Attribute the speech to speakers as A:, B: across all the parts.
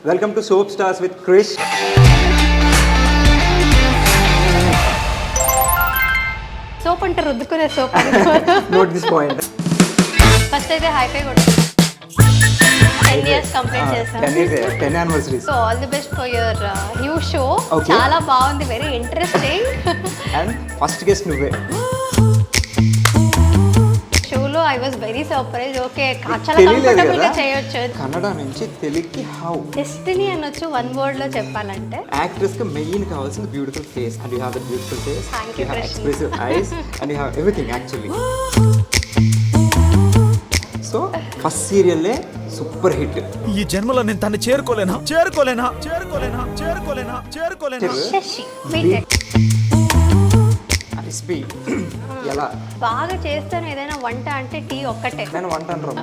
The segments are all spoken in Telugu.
A: Welcome to Soap Stars with Krish.
B: Soap అంటే రుద్దుకునే soap.
A: Note this point.
B: First అయితే హైఫై కొట్టు. 10 years కంప్లీట్ చేసాం.
A: 10 anniversaries.
B: So all the best for your new show.
A: Okay.
B: చాలా బాగుంది, very interesting.
A: And first guest నువ్వే.
B: షోలో I was very surprise. Okay, చాలా
A: తెలియలేదు
B: కంఫర్టబుల్ గా
A: కదా?
B: చేయొచ్చు.
A: కన్నడ నుంచి తెలుగుకి హౌ
B: డెస్టినీ అనొచ్చు వన్ వర్డ్ లో చెప్పాలంటే.
A: యాక్ట్రెస్ కి మెయిన్ కావాల్సింది beautiful face and you have the beautiful face.
B: Thank you,
A: You have
B: Krishna.
A: expressive eyes and you have everything actually. So first సీరియల్లే సూపర్ హిట్.
C: ఈ జన్మలో నేను తను చేరుకోలేనా.
B: శశి వెయిట్.
A: రెసిపీ ఎలా
B: బాగా చేస్తాను ఏదైనా వంట అంటే టీ ఒక్కటే.
A: నేను వంట అంటారు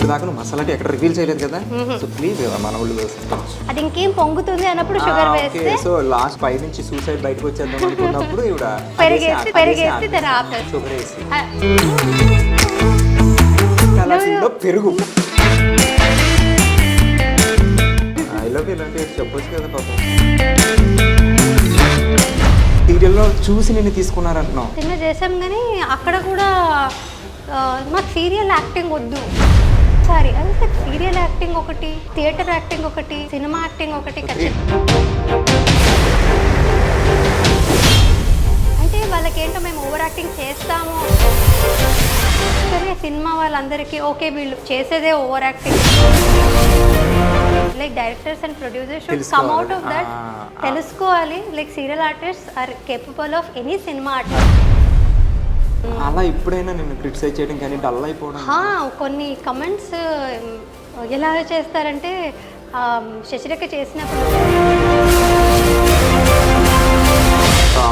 A: దాకా నువ్వు మసాలా టీ ఎక్కడ రివీల్ చేయలేదు కదా, సో ప్లీజ్ మన వాళ్ళు వేస్తాం.
B: అది ఇంకేం పొంగుతుంది అన్నప్పుడు షుగర్ వేస్తే.
A: సో లాస్ట్ పై నుంచి సూసైడ్ బయటకు వచ్చేద్దాం అనుకున్నప్పుడు ఇవిడ
B: పెరిగేసి దాన్ని ఆపేసి
A: షుగర్ వేసి కలాసీలో పెరుగు. ఐలోకి ఇలాంటివి చెప్పొచ్చు కదా పాపం. సీరియల్లో చూసి నిన్ను తీసుకున్నారంటున్నావు.
B: సినిమా చేసాం కానీ అక్కడ కూడా మాకు సీరియల్ యాక్టింగ్ వద్దు. సారీ, అదే సీరియల్ యాక్టింగ్ ఒకటి, థియేటర్ యాక్టింగ్ ఒకటి, సినిమా యాక్టింగ్ ఒకటి. అంటే వాళ్ళకేంటో మేము ఓవర్ యాక్టింగ్ చేస్తాము కానీ సినిమా వాళ్ళందరికీ ఓకే వీళ్ళు చేసేదే over acting. Like directors and producers should come out of that. తెలుసుకోవాలి like serial artist are capable of any cinema artist.
A: అలా ఇప్పుడైనా నేను క్రిటిసైజ్ చేయడం కానీ డల్ అయిపోవడం.
B: కొన్ని కమెంట్స్ ఎలా చేస్తారంటే శశిరేఖ చేసినప్పుడు.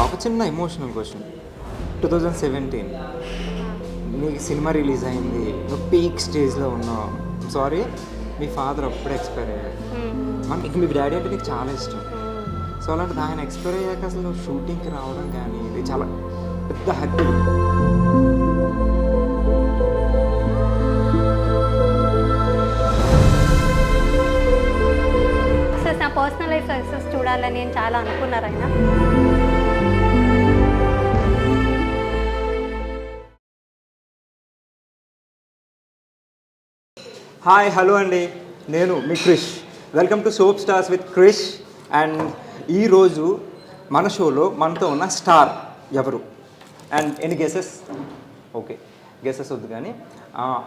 A: ఒక చిన్న ఎమోషనల్ క్వశ్చన్. 2017 నీకు సినిమా రిలీజ్ అయింది, నువ్వు పీక్ స్టేజ్లో ఉన్నావు. సారీ, మీ ఫాదర్ అప్పుడే ఎక్స్పైర్ అయ్యాడు. మనకి మీ డాడీ అంటే నీకు చాలా ఇష్టం. సో అలాంటిది ఆయన ఎక్స్పైర్ అయ్యాక అసలు నువ్వు షూటింగ్కి రావడం కానీ ఇది చాలా పెద్ద హ్యాపీ.
B: నా పర్సనల్ లైఫ్ సక్సెస్ చూడాలని నేను చాలా అనుకున్నారు ఆయన.
A: హాయ్ హలో అండి, నేను మీ Krish. Welcome to soap stars with Krish. And ఈరోజు మన షోలో మనతో ఉన్న స్టార్ ఎవరు అండ్ ఎన్ని గెసెస్? ఓకే, గెసెస్ వద్దు కానీ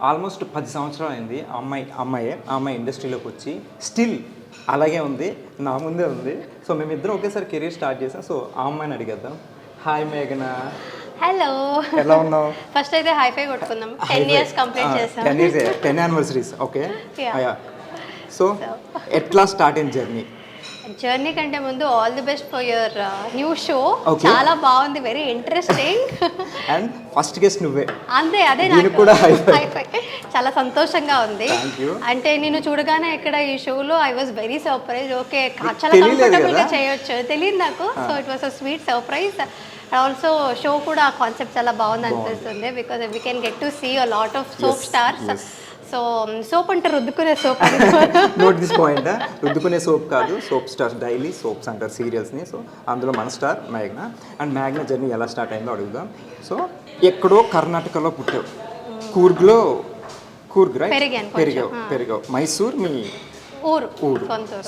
A: ఆల్మోస్ట్ 10 సంవత్సరాలు అయింది ఆ అమ్మాయి ఇండస్ట్రీలోకి వచ్చి స్టిల్ అలాగే ఉంది, నా ముందే ఉంది. సో మేమిద్దరం ఒకేసారి కెరీర్ స్టార్ట్ చేసాం. సో ఆ అమ్మాయిని అడిగేద్దాం. హాయ్ మేఘన.
B: హలో,
A: ఎలా ఉన్నావు?
B: ఫస్ట్ అయితే హైఫై కొట్టుకుందాం. 10 years కంప్లీట్ చేసాం.
A: 10 anniversaries. ఓకే, సో ఎట్లా స్టార్ట్ అయిన
B: జర్నీ కంటే ముందు all the best for your new show. చాలా బాగుంది, very interesting.
A: And first guest నువ్వే.
B: అంతే, అదే
A: నాకు కూడా హైఫై.
B: చాలా సంతోషంగా ఉంది.
A: Thank you.
B: అంటే నేను చూడగానే ఇక్కడ ఈ షోలో I was very surprise. Okay, చాలా కంఫర్టబుల్ గా చేయొచ్చు, తెలియదు నాకు. So it was a sweet surprise. Also show కూడా కాన్సెప్ట్ చాలా బాగుంది అనిపిస్తుంది. Because we can get to see a lot of soap stars. So soap అంటే రుద్దుకునే soap.
A: Note this point. రుద్దుకునే soap కాదు, సోప్ స్టార్స్, డైలీ సోప్స్ అంటారు సీరియల్స్ని. సో అందులో మన స్టార్ మేఘ్న. అండ్ మేఘ్న జర్నీ ఎలా స్టార్ట్ అయిందో అడుగుదాం. సో ఎక్కడో కర్ణాటకలో పుట్టావు, కూర్గ్ రైట్? పెరిగావు. మైసూర్ మీ
B: ఊరు.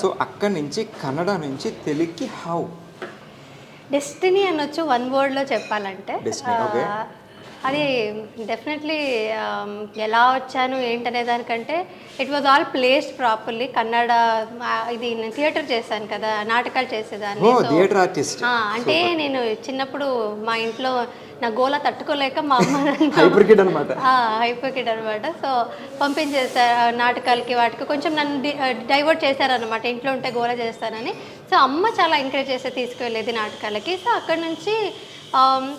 A: సో అక్కడి నుంచి కన్నడ నుంచి తెలుగుకి హౌ?
B: డెస్టినీ అనొచ్చు వన్ వర్డ్లో చెప్పాలంటే. అది డెఫినెట్లీ ఎలా వచ్చాను ఏంటనే దానికంటే it was all placed properly. Kannada ఇది నేను థియేటర్ చేశాను కదా, నాటకాలు చేసేదాన్ని. అంటే నేను చిన్నప్పుడు మా ఇంట్లో నా గోల తట్టుకోలేక మా అమ్మ హైపర్ కిడ్ అనమాట. సో పంపించేసారు నాటకాలకి, వాటికి కొంచెం నన్ను డైవర్ట్ చేశారనమాట. ఇంట్లో ఉంటే గోల చేస్తానని. సో అమ్మ చాలా ఎంకరేజ్ చేస్తే తీసుకువెళ్ళేది నాటకాలకి. సో అక్కడ నుంచి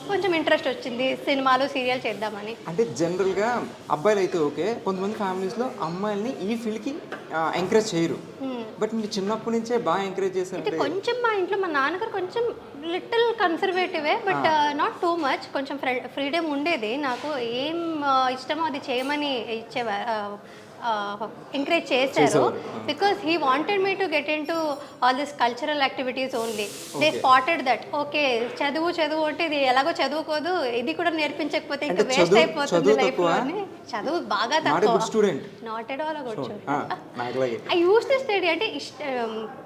B: కొంచెం ఇంట్రెస్ట్ వచ్చింది సినిమాలు సీరియల్ చేద్దామని.
A: అంటే జనరల్గా అబ్బాయిలు అయితే ఓకే, కొంతమంది ఫ్యామిలీస్లో అమ్మాయిల్ని ఈ ఫీల్డ్కి ఎంకరేజ్ చేయరు. బట్ మీరు చిన్నప్పటి నుంచే బాగా ఎంకరేజ్ చేశారు.
B: కొంచెం మా ఇంట్లో మా నాన్నగారు కొంచెం లిటిల్ కన్సర్వేటివే, బట్ నాట్ టూ మచ్. కొంచెం ఫ్రీడమ్ ఉండేది నాకు. ఏం ఇష్టమో అది చేయమని ఇచ్చేవారు, ఎంకరేజ్ చేశారు because he wanted me to get into all this cultural activities only they spotted that okay చదువు అంటే ఇది ఎలాగో చదువుకోదు ఇది కూడా నేర్పించకపోతే ఇంకా వేస్ట్ అయిపోతుంది లైఫ్ అని చదువు బాగా తక్కువ not at all good student I use to study అంటే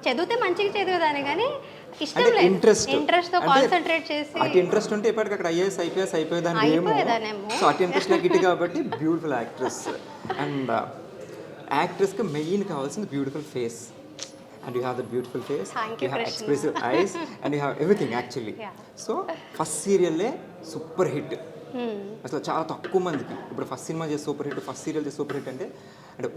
B: చదివితే మంచిగా చదివేదాన్ని కానీ ఇష్టం లేదు ఇంట్రెస్ట్ తో కాన్సంట్రేట్ చేసి
A: అటు ఇంట్రెస్ట్ ఉంటే ఇప్పటికి అక్కడ ఐఏఎస్ అయిపోయేదాన్ని ఏమో సో అటు ఇంట్రెస్ట్ నాకు ఇటు కాబట్టి బ్యూటిఫుల్ యాక్ట్రెస్ అండ్ యాక్ట్రెస్కి మెయిన్ కావాల్సింది beautiful face and you have the beautiful face you have expressive eyes and you have everything actually so first సీరియల్లే సూపర్ హిట్ అసలు చాలా తక్కువ మందికి ఇప్పుడు ఫస్ట్ సినిమా చేసి సూపర్ హిట్ ఫస్ట్ సీరియల్ చేసి సూపర్ హిట్ అంటే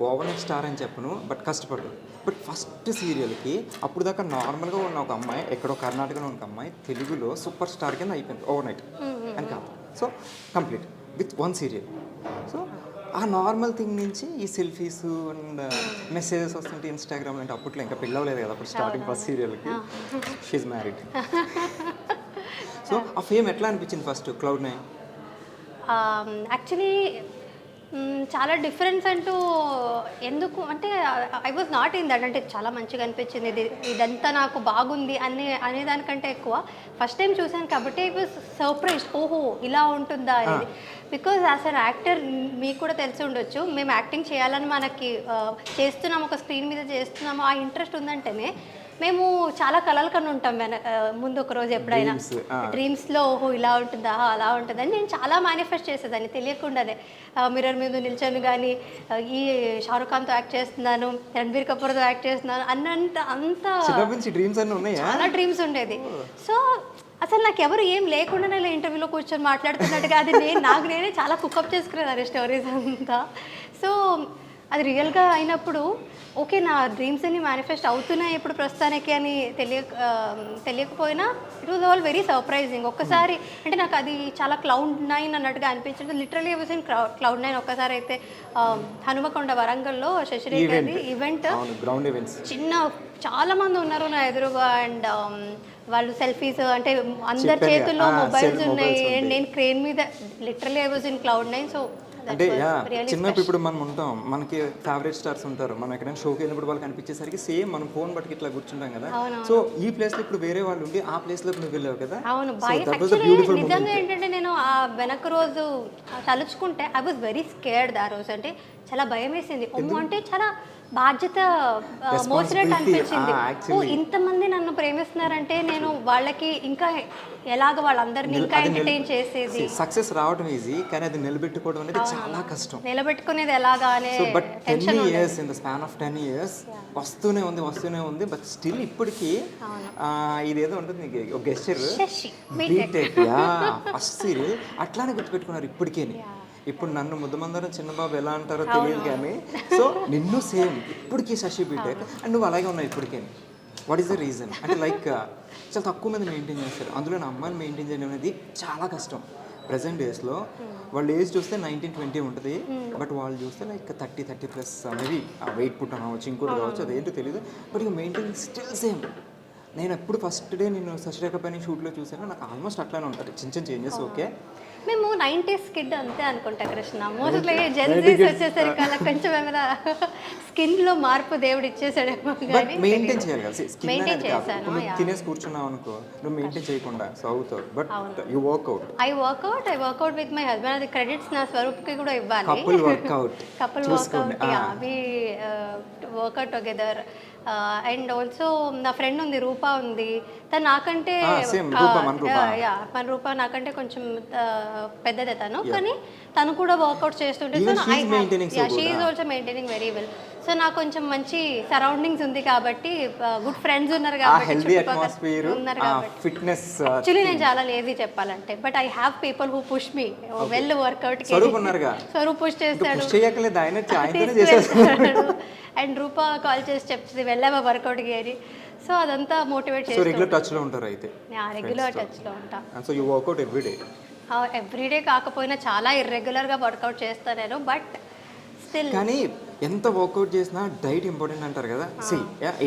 A: ఓవర్ నైట్ స్టార్ అని చెప్పను బట్ కష్టపడు బట్ ఫస్ట్ సీరియల్కి అప్పుడు దాకా నార్మల్గా ఉన్న ఒక అమ్మాయి ఎక్కడో కర్ణాటకలో ఉన్న ఒక అమ్మాయి తెలుగులో సూపర్ స్టార్ కింద అయిపోయింది ఓవర్ నైట్ అని కాదు so complete with one serial so ఆ నార్మల్ థింగ్ నుంచి ఈ సెల్ఫీస్ అండ్ మెసేజెస్ వస్తుంటే ఇన్స్టాగ్రామ్ అంటే అప్పట్లో ఇంకా పిల్లవలేదు కదా అప్పుడు స్టార్టింగ్ ఫస్ట్ సీరియల్కి షీఈ్ మ్యారీడ్ సో ఆ ఫేమ్ ఎట్లా అనిపించింది ఫస్ట్ Cloud9
B: యాక్చువల్లీ చాలా డిఫరెన్స్ అంటూ ఎందుకు అంటే I was not in that అంటే చాలా మంచిగా అనిపించింది ఇదంతా నాకు బాగుంది అనేదానికంటే ఎక్కువ ఫస్ట్ టైం చూసాను కాబట్టి ఐ వాజ్ సర్ప్రైజ్ ఓహో ఇలా ఉంటుందా అనేది బికాజ్ యాజ్ అన్ యాక్టర్ మీకు కూడా తెలిసి ఉండొచ్చు మేము యాక్టింగ్ చేయాలని మనకి చేస్తున్నాము ఒక స్క్రీన్ మీద చేస్తున్నాము ఆ ఇంట్రెస్ట్ ఉందంటేనే మేము చాలా కలలు కన్నా ఉంటాం ముందు ఒక రోజు ఎప్పుడైనా డ్రీమ్స్లో ఓహో ఇలా ఉంటుందా అలా ఉంటుందని నేను చాలా మేనిఫెస్ట్ చేసేదాన్ని తెలియకుండానే మిర్రర్ మీద నిల్చొని కానీ ఈ షారుఖ్ ఖాన్తో యాక్ట్ చేస్తున్నాను రణబీర్ కపూర్తో యాక్ట్ చేస్తున్నాను అంత చాలా డ్రీమ్స్ ఉండేది సో అసలు నాకు ఎవరు ఏం లేకుండానే ఇలా ఇంటర్వ్యూలో కూర్చొని మాట్లాడుతున్నట్టుగా అది నాకు నేనే చాలా కుకప్ చేసుకునేదాన్ని స్టోరీస్ అంతా సో అది రియల్గా అయినప్పుడు ఓకే నా డ్రీమ్స్ అన్ని మేనిఫెస్ట్ అవుతున్నాయి ఇప్పుడు ప్రస్తుతానికి అని తెలియకపోయినా it was all very surprising ఒక్కసారి అంటే నాకు అది చాలా Cloud9 అన్నట్టుగా అనిపించింది లిటరలీ వాజ్ ఇన్ Cloud9 ఒక్కసారి అయితే హనుమకొండ వరంగల్లో శశిరేఖ గారి ఈవెంట్ చిన్న చాలా మంది ఉన్నారు నా ఎదురుగా అండ్ వాళ్ళు సెల్ఫీస్ అంటే అందరి చేతుల్లో మొబైల్స్ ఉన్నాయి అండ్ నేను క్రేన్ మీద literally I was in Cloud9 so
A: అంటే చిన్నప్పుడు ఇప్పుడు మనం ఉంటాం మనకి ఫేవరెట్ స్టార్స్ ఉంటారు మనం ఎక్కడైనా షోకి వెళ్ళినప్పుడు వాళ్ళకి అనిపించేసరికి సేమ్ మనం ఫోన్ బట్టి ఇట్లా కూర్చుంటాం కదా సో ఈ ప్లేస్ లో ఇప్పుడు వేరే వాళ్ళు ఉండి ఆ ప్లేస్ లో నువ్వు వెళ్ళావు కదా
B: అవును నిజంగా ఏంటంటే నేను ఆ వెనక రోజు తలుచుకుంటే ఐ వాజ్ వెరీ స్కేర్డ్ ఆ రోజు అంటే చాలా భయం వేసింది అంటే చాలా బాధ్యత మోసినట్టు అనిపించింది ఇంతమంది నన్ను ప్రేమిస్తున్నారంటే నేను వాళ్ళకి ఇంకా ఎలాగ వాళ్ళందరినీ ఇంకా ఎంటర్టైన్ చేసేది
A: సక్సెస్ రావడం ఈజీ కానీ అది నిలబెట్టుకోవడం అనేది చాలా కష్టం
B: నిలబెట్టుకునేది ఎలాగా అనే
A: but 10 years in the span of 10 years వస్తూనే ఉంది బట్ స్టిల్ ఇప్పటికీ ఇదేదో ఉంటుంది ఒక గెస్చర్ బీటెక్ ఫస్ట్ సీరియల్ అట్లానే గుర్తుపెట్టుకున్నారు ఇప్పటికే ఇప్పుడు నన్ను ముద్దమందరం చిన్నబాబు ఎలా అంటారో తెలియదు కానీ సో నిన్ను సేమ్ ఇప్పటికీ శశి బీటెక్ అండ్ నువ్వు అలాగే ఉన్నావు ఇప్పటికే వాట్ ఈస్ ద రీజన్ అంటే లైక్ చాలా తక్కువ మంది మెయింటైన్ చేస్తారు అందులో నా అమ్మాయిని మెయింటైన్ చేయడం అనేది చాలా కష్టం ప్రజెంట్ డేస్లో వాళ్ళ ఏజ్ చూస్తే 19-20 ఉంటుంది బట్ వాళ్ళు చూస్తే లైక్ 30+ మేబీ వెయిట్ పుట్ అవ్వచ్చు ఇంకోటి కావచ్చు అదేంటో తెలియదు బట్ ఇక మెయింటైన్ స్టిల్ సేమ్ నేను ఎప్పుడు ఫస్ట్ డే నేను శశిరేఖ పైన షూట్లో చూసాను నాకు ఆల్మోస్ట్ అట్లానే ఉంటుంది చిన్న చేంజెస్ ఓకే
B: మేము 90s కిడ్ అంతే అనుకుంటా కృష్ణ మోస్ట్లీ జెన్జీస్ వచ్చేసరికి అలా కొంచెం ఏమైనా స్కిన్ లో మార్పు దేవుడు ఇచ్చేసాడేమో కానీ
A: మెయింటైన్ చేయాలి కదా మెయింటైన్ చేశాను తినేసి కూర్చున్నావు అనుకో నువ్వు మెయింటైన్ చేయకుండా సో అవుతావు but you I work out
B: with my husband అది క్రెడిట్స్ నా స్వరూప్కి కూడా ఇవ్వాలి
A: couple workout
B: we work out together and also నా ఫ్రెండ్ ఉంది రూపా ఉంది తను నాకంటే మన రూపా నాకంటే కొంచెం పెద్దదే కానీ తను కూడా వర్కౌట్ చేస్తుంటే she is also maintaining very well so నాకు కొంచెం మంచి సరౌండింగ్స్ ఉంది కాబట్టి గుడ్ ఫ్రెండ్స్ ఉన్నారు కాబట్టి యాక్చువల్లీ నేను చాలా లేజీ చెప్పాలంటే but I have people who push me well workout Swaroop push చేస్తాడు అండ్ రూపా కాల్ చేసి చెప్తుంది వెళ్ళావా వర్కౌట్కి అని సో అదంతా మోటివేట్ చేసి
A: రెగ్యులర్ టచ్లో ఉంటారు అయితే
B: రెగ్యులర్ టచ్లో ఉంటా
A: so you work out every day
B: every day కాకపోయినా చాలా ఇర్రెగ్యులర్గా వర్కౌట్ చేస్తాను నేను బట్ స్టిల్
A: కానీ ఎంత వర్కౌట్ చేసినా డైట్ ఇంపార్టెంట్ అంటారు కదా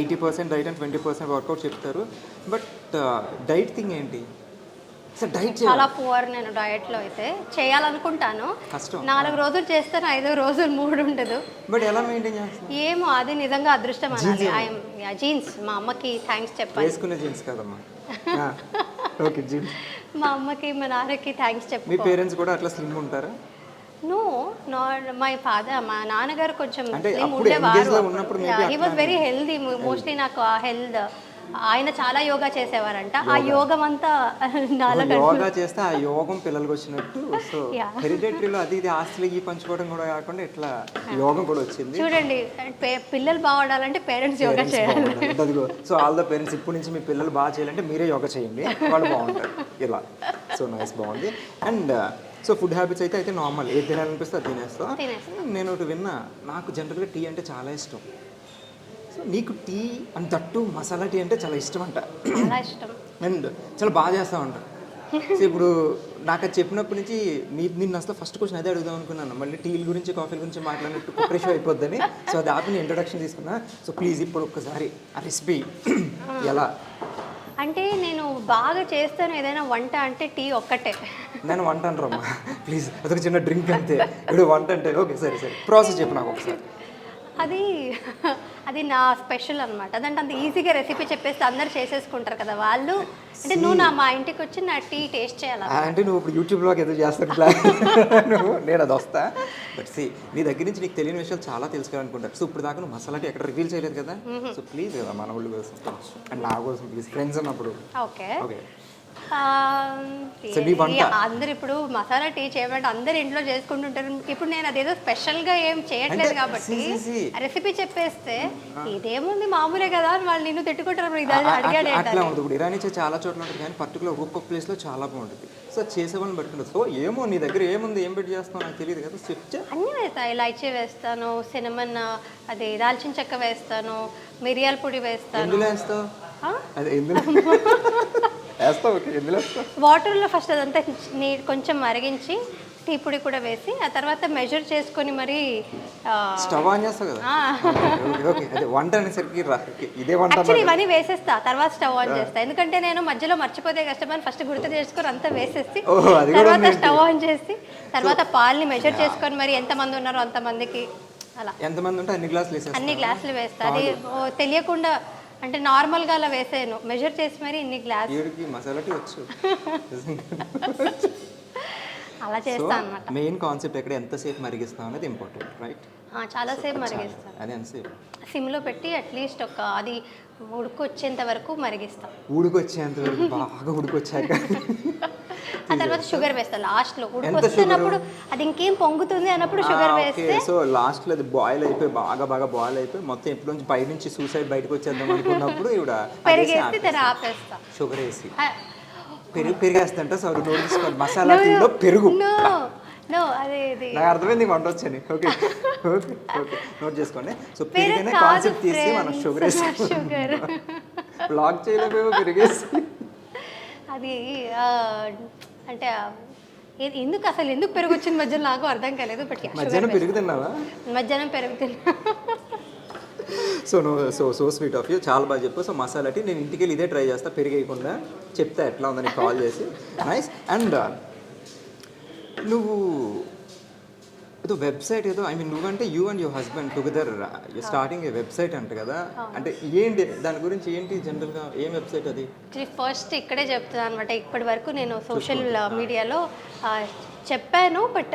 A: 80% డైట్ అండ్ 20% వర్కౌట్ చెప్తారు బట్ డైట్ థింగ్ ఏంటి సార్ డైట్
B: చాలా పువర్ నేను డయట్లో అయితే చేయాలనుకుంటాను.
A: కష్టం.
B: 4 రోజులు చేస్తాను, 5 రోజులు మూడ్ ఉండదు.
A: బట్ ఎలా మెయింటైన్ చేస్తాను?
B: ఏమో అది నిజంగా అదృష్టం అనాలి. జీన్స్ మా అమ్మకి థ్యాంక్స్ చెప్పాలి.
A: వేసుకునే జీన్స్ కదమ్మా. Okay jeans.
B: మా అమ్మకి మా నాన్నకి థ్యాంక్స్
A: మీ
B: చెప్పు.
A: పేరెంట్స్ కూడా అట్లా స్లిమ్ ఉంటారా?
B: నో మై ఫాదర్, మా నాన్నగారు కొంచెం
A: అంటే
B: స్లిమ్
A: అప్పుడు
B: ఉండేవారు.
A: engage లో ఉన్నప్పుడు maybe
B: he was very healthy. Mostly నాకు ఆ హెల్త్, ఆయన చాలా యోగా చేసేవారంట. ఆ యోగం అంతా నాలో
A: యోగా చేస్తే ఆ యోగం పిల్లలకు వచ్చినట్టు. So
B: Yeah.
A: హెరిడేటరీలో అది ఇది ఆస్తులు ఈ పంచుకోవడం కూడా కాకుండా ఇట్లా యోగం కూడా వచ్చింది.
B: చూడండి, పిల్లలు బాగుండాలంటే పేరెంట్స్ యోగా చేయాలి.
A: సో ఆల్ ద పేరెంట్స్ ఇప్పటి నుంచి మీ పిల్లలు బాగా చేయాలంటే మీరే యోగా చేయండి, వాళ్ళు బాగుంటారు ఇలా. సో నైస్, బాగుంది. అండ్ సో ఫుడ్ హ్యాబిట్స్ అయితే నార్మల్, ఏది తినాలనిపిస్తే అది తినేస్తా. నేను ఒకటి విన్నా, నాకు జనరల్గా టీ అంటే చాలా ఇష్టం. సో నీకు టీ అండ్ తట్టు మసాలా టీ అంటే చాలా ఇష్టం అంట.
B: చాలా ఇష్టం.
A: అండ్ చాలా బాగా చేస్తామంట. సో ఇప్పుడు నాకు అది చెప్పినప్పటి నుంచి నిన్ను అసలు ఫస్ట్ క్వశ్చన్ అదే అడుగుదాం అనుకున్నాను. మళ్ళీ టీల గురించి కాఫీల గురించి మాట్లాడినట్టు ప్రిపరేషన్ అయిపోద్దని. సో అది ఆపి ఇంట్రొడక్షన్ తీసుకున్నా. సో ప్లీజ్ ఇప్పుడు ఒక్కసారి ఆ రెసిపీ ఎలా?
B: అంటే నేను బాగా చేస్తాను ఏదైనా వంట అంటే టీ ఒక్కటే.
A: నేను వంట అంటారమ్మా ప్లీజ్, అదొక చిన్న డ్రింక్ అంతే. ఇప్పుడు వంట అంటే ఓకే సరే సరే, ప్రాసెస్ చెప్పు నాకు ఒకసారి.
B: అది నా స్పెషల్ అనమాట. అదంటే అంత ఈజీగా రెసిపీ చెప్పేస్తే అందరు చేసేసుకుంటారు కదా వాళ్ళు. అంటే నువ్వు మా ఇంటికి వచ్చి నా టీ టేస్ట్ చేయాలి.
A: అంటే నువ్వు ఇప్పుడు యూట్యూబ్లోకి ఎదురు చేస్తాను ప్లాన్ నువ్వు, నేను అది వస్తా. బట్ సి, నీ దగ్గర నుంచి నీకు తెలియని విషయాలు చాలా తెలుసుకోవాలనుకుంటారు. సో ఇప్పుడు దాకా నువ్వు మసాలా టీ ఎక్కడ రివీల్ చేయలేదు కదా. సో ప్లీజ్ కదా మన ఊళ్ళు కోసం అండ్ నా కోసం ప్లీజ్, ఫ్రెండ్స్ అన్నప్పుడు.
B: Okay
A: okay.
B: అందరు ఇప్పుడు మసాలా టీ చేయమంటే అందరు ఇంట్లో చేసుకుంటుంటారు. ఇప్పుడు నేను అదేదో స్పెషల్ గా ఏం చేయట్లేదు కాబట్టి రెసిపీ చెప్పేస్తే ఇదేముంది మామూలే కదా అని వాళ్ళు నిన్ను తిట్టుకుంటారు. అడిగాడు
A: అట్లా ఉంటుంది. ఇప్పుడు ఇరానీ చాలా చోట్ల ఉంటుంది, కానీ పర్టికులర్ ఒక్కొక్క ప్లేస్ లో చాలా బాగుంటుంది. సో చేసే వాళ్ళని పట్టుకుంటుంది. సో ఏమో నీ దగ్గర ఏముంది, ఏం పెట్టి చేస్తావు నాకు తెలియదు కదా. చెప్తే
B: అన్నీ వేస్తాను. ఇలాచీ వేస్తాను, సినమన్, అది దాల్చిన చెక్క వేస్తాను, మిరియాల పొడి వేస్తాను.
A: ఎందులో వేస్తావు? అదే ఎందులో వేస్తావు? ఓకే, ఎందులో వేస్తావు?
B: వాటర్లో ఫస్ట్ అదంతా కొంచెం మరిగించి టీ పొడి కూడా వేసి ఆ తర్వాత మెజర్ చేసుకొని మరి
A: స్టవ్ ఆన్ చేస్తావు కదా. ఓకే, అదే వంట అనేసరికి ఇదే వంట.
B: యాక్చువల్లీ ఇవన్నీ వేసేస్తా, తర్వాత స్టవ్ ఆన్ చేస్తా. ఎందుకంటే నేను మధ్యలో మర్చిపోతే కష్టమని ఫస్ట్ గుర్తు చేసుకొని అంతా వేసేసి తర్వాత స్టవ్ ఆన్ చేసి తర్వాత పాలని మెజర్ చేసుకొని మరి ఎంతమంది ఉన్నారో అంతమందికి అలా.
A: ఎంతమంది ఉంటే అన్ని గ్లాసులు వేసేస్తా.
B: అన్ని గ్లాసులు వేస్తా. అది తెలియకుండా అంటే నార్మల్గా అలా వేసాను, మెజర్ చేసి మరి ఇన్ని గ్లాస్.
A: మసాలా టీ వచ్చు
B: అలా చేస్తా అన్నమాట.
A: మెయిన్ కాన్సెప్ట్ ఎక్కడ ఎంతసేపు మరిగిస్తాం అనేది ఇంపార్టెంట్, రైట్?
B: చాలాసేపు మరిగిస్తాను.
A: అది ఎంతసేపు?
B: సిమ్లో పెట్టి అట్లీస్ట్ అది ఉడుకొచ్చేంత వరకు మరిగిస్తాం.
A: ఉడికొచ్చేంత వరకు, బాగా ఉడికొచ్చాక
B: ఆ తర్వాత షుగర్ వేస్తాను లాస్ట్లో. ఉడికొస్తున్నప్పుడు అది ఇంకేం పొంగుతుంది అన్నప్పుడు షుగర్ వేస్తే.
A: సో లాస్ట్లో అది బాయిల్ అయిపోయి బాగా బాయిల్ అయిపోయి మొత్తం ఎప్పుడు నుంచి బయట నుంచి సూసైడ్ బయటకు వచ్చేద్దాం అనుకున్నప్పుడు ఇవిడ
B: పెరిగేసి తెర ఆపేస్తా.
A: షుగర్ వేసి పెరిగేస్తంట. సో నోట్ మసాలా టీలో పెరుగు. నాకు అర్థమైంది వంట వచ్చని. ఓకే ఓకే ఓకే, నోట్ చేసుకోండి. సో పెరిగిన కాన్సెప్ట్ తీసి మనం షుగర్ వేసి బ్లాక్ చేయలేకపోయి పెరిగేసి
B: అది అంటే ఎందుకు పెరుగు వచ్చింది మధ్యలో నాకు అర్థం కాలేదు. బట్
A: మధ్యాహ్నం పెరుగు తిన్నావా?
B: మధ్యాహ్నం పెరుగు తిన్నా.
A: సో స్వీట్ ఆఫ్ యూ, చాలా బాగా చెప్పు. సో మసాలా టీ నేను ఇంటికి వెళ్ళి ఇదే ట్రై చేస్తా, పెరిగేయకుండా చెప్తా ఎట్లా ఉందని కాల్ చేసి. నైస్. అండ్ నువ్వు ఏదో వెబ్సైట్ ఏదో, ఐ మీన్ నువ్వంటే you and your husband together starting A website అంట కదా. అంటే ఏంటి దాని గురించి, ఏంటి జనరల్గా ఏం వెబ్సైట్ అది?
B: ఫస్ట్ ఇక్కడే చెప్తున్నాను అనమాట. ఇప్పటి వరకు నేను సోషల్ మీడియాలో చెప్పాను, బట్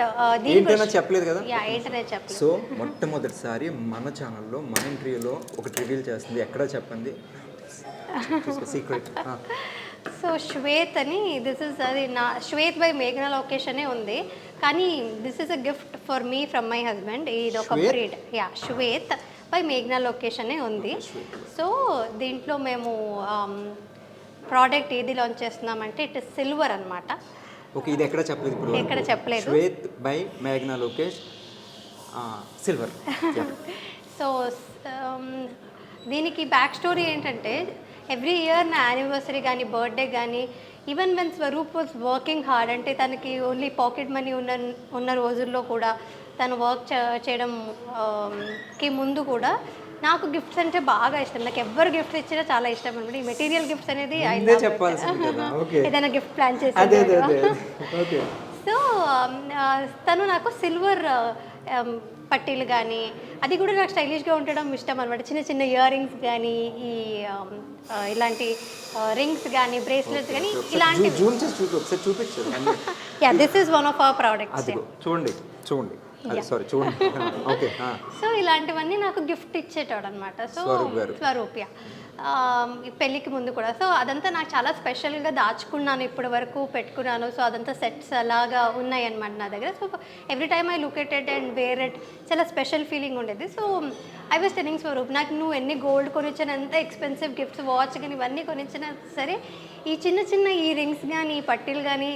A: ఏంటైనా చెప్పలేదు కదా.
B: ఏంటనే చెప్పలేదు.
A: సో మొట్టమొదటిసారి మన ఛానల్లో మన ఇంటర్వ్యూలో ఒకటి రివీల్ చేస్తుంది. ఎక్కడ చెప్పండి, సీక్రెట్.
B: సో శ్వేత్ అని, దిస్ ఇస్ అది నా శ్వేత్ బై మేఘనా లోకేష్ అనే ఉంది, కానీ this is a gift for me from my husband. ఇది ఒక బ్రీడ్. శ్వేత్ బై మేఘనా లోకేష్ అనే ఉంది. సో దీంట్లో మేము ప్రోడక్ట్ ఏది లాంచ్ చేస్తున్నామంటే ఇట్ ఇస్ సిల్వర్ అనమాట.
A: ఓకే, ఇది ఎక్కడ చెప్పలేదు ఇప్పుడు?
B: ఎక్కడ చెప్పలేదు.
A: శ్వేత్ బై మేఘనా లోకేష్ సిల్వర్.
B: సో దీనికి బ్యాక్ స్టోరీ ఏంటంటే, ఎవ్రీ ఇయర్ నా యానివర్సరీ కానీ బర్త్డే కానీ, even when Swaroop was working hard, అంటే తనకి ఓన్లీ పాకెట్ మనీ ఉన్న రోజుల్లో కూడా తను వర్క్ చేయడం కి ముందు కూడా నాకు గిఫ్ట్స్ అంటే బాగా ఇష్టం. నాకు ఎవరు గిఫ్ట్స్ ఇచ్చినా చాలా ఇష్టం అనమాట. ఈ మెటీరియల్ గిఫ్ట్స్ అనేది
A: ముందే చెప్పాల్సింది కదా. ఓకే,
B: ఏదైనా గిఫ్ట్ ప్లాన్
A: అదే
B: చేసి
A: అదే అదే ఓకే.
B: సో తను నాకు సిల్వర్ పట్టీలు కానీ అది కూడా నాకు స్టైలిష్గా ఉండడం ఇష్టం అనమాట. చిన్న చిన్న ఇయర్ రింగ్స్ కానీ ఈ ఇలాంటి రింగ్స్ కానీ బ్రేస్లెట్స్ కానీ ఇలాంటివి.
A: జూమ్ చేసి ఒకసారి చూపించు.
B: Yeah, this is one of our products.
A: అది చూడండి చూడండి, సారీ చూడండి. ఓకే.
B: సో ఇలాంటివన్నీ నాకు గిఫ్ట్ ఇచ్చేటాడు అనమాట. సో స్వరూప్య ఈ పెళ్ళికి ముందు కూడా. సో అదంతా నాకు చాలా స్పెషల్గా దాచుకున్నాను, ఇప్పటి వరకు పెట్టుకున్నాను. సో అదంతా సెట్స్ అలాగా ఉన్నాయి అనమాట నా దగ్గర. So every time I look at it and wear it, చాలా స్పెషల్ ఫీలింగ్ ఉండేది. So I was telling Swaroop, నాకు నువ్వు ఎన్ని గోల్డ్ కొనిచ్చిన, ఎంత ఎక్స్పెన్సివ్ గిఫ్ట్స్, వాచ్ కానీ ఇవన్నీ కొనిచ్చినా సరే, ఈ చిన్న చిన్న ఈ రింగ్స్ కానీ ఈ పట్టీలు కానీ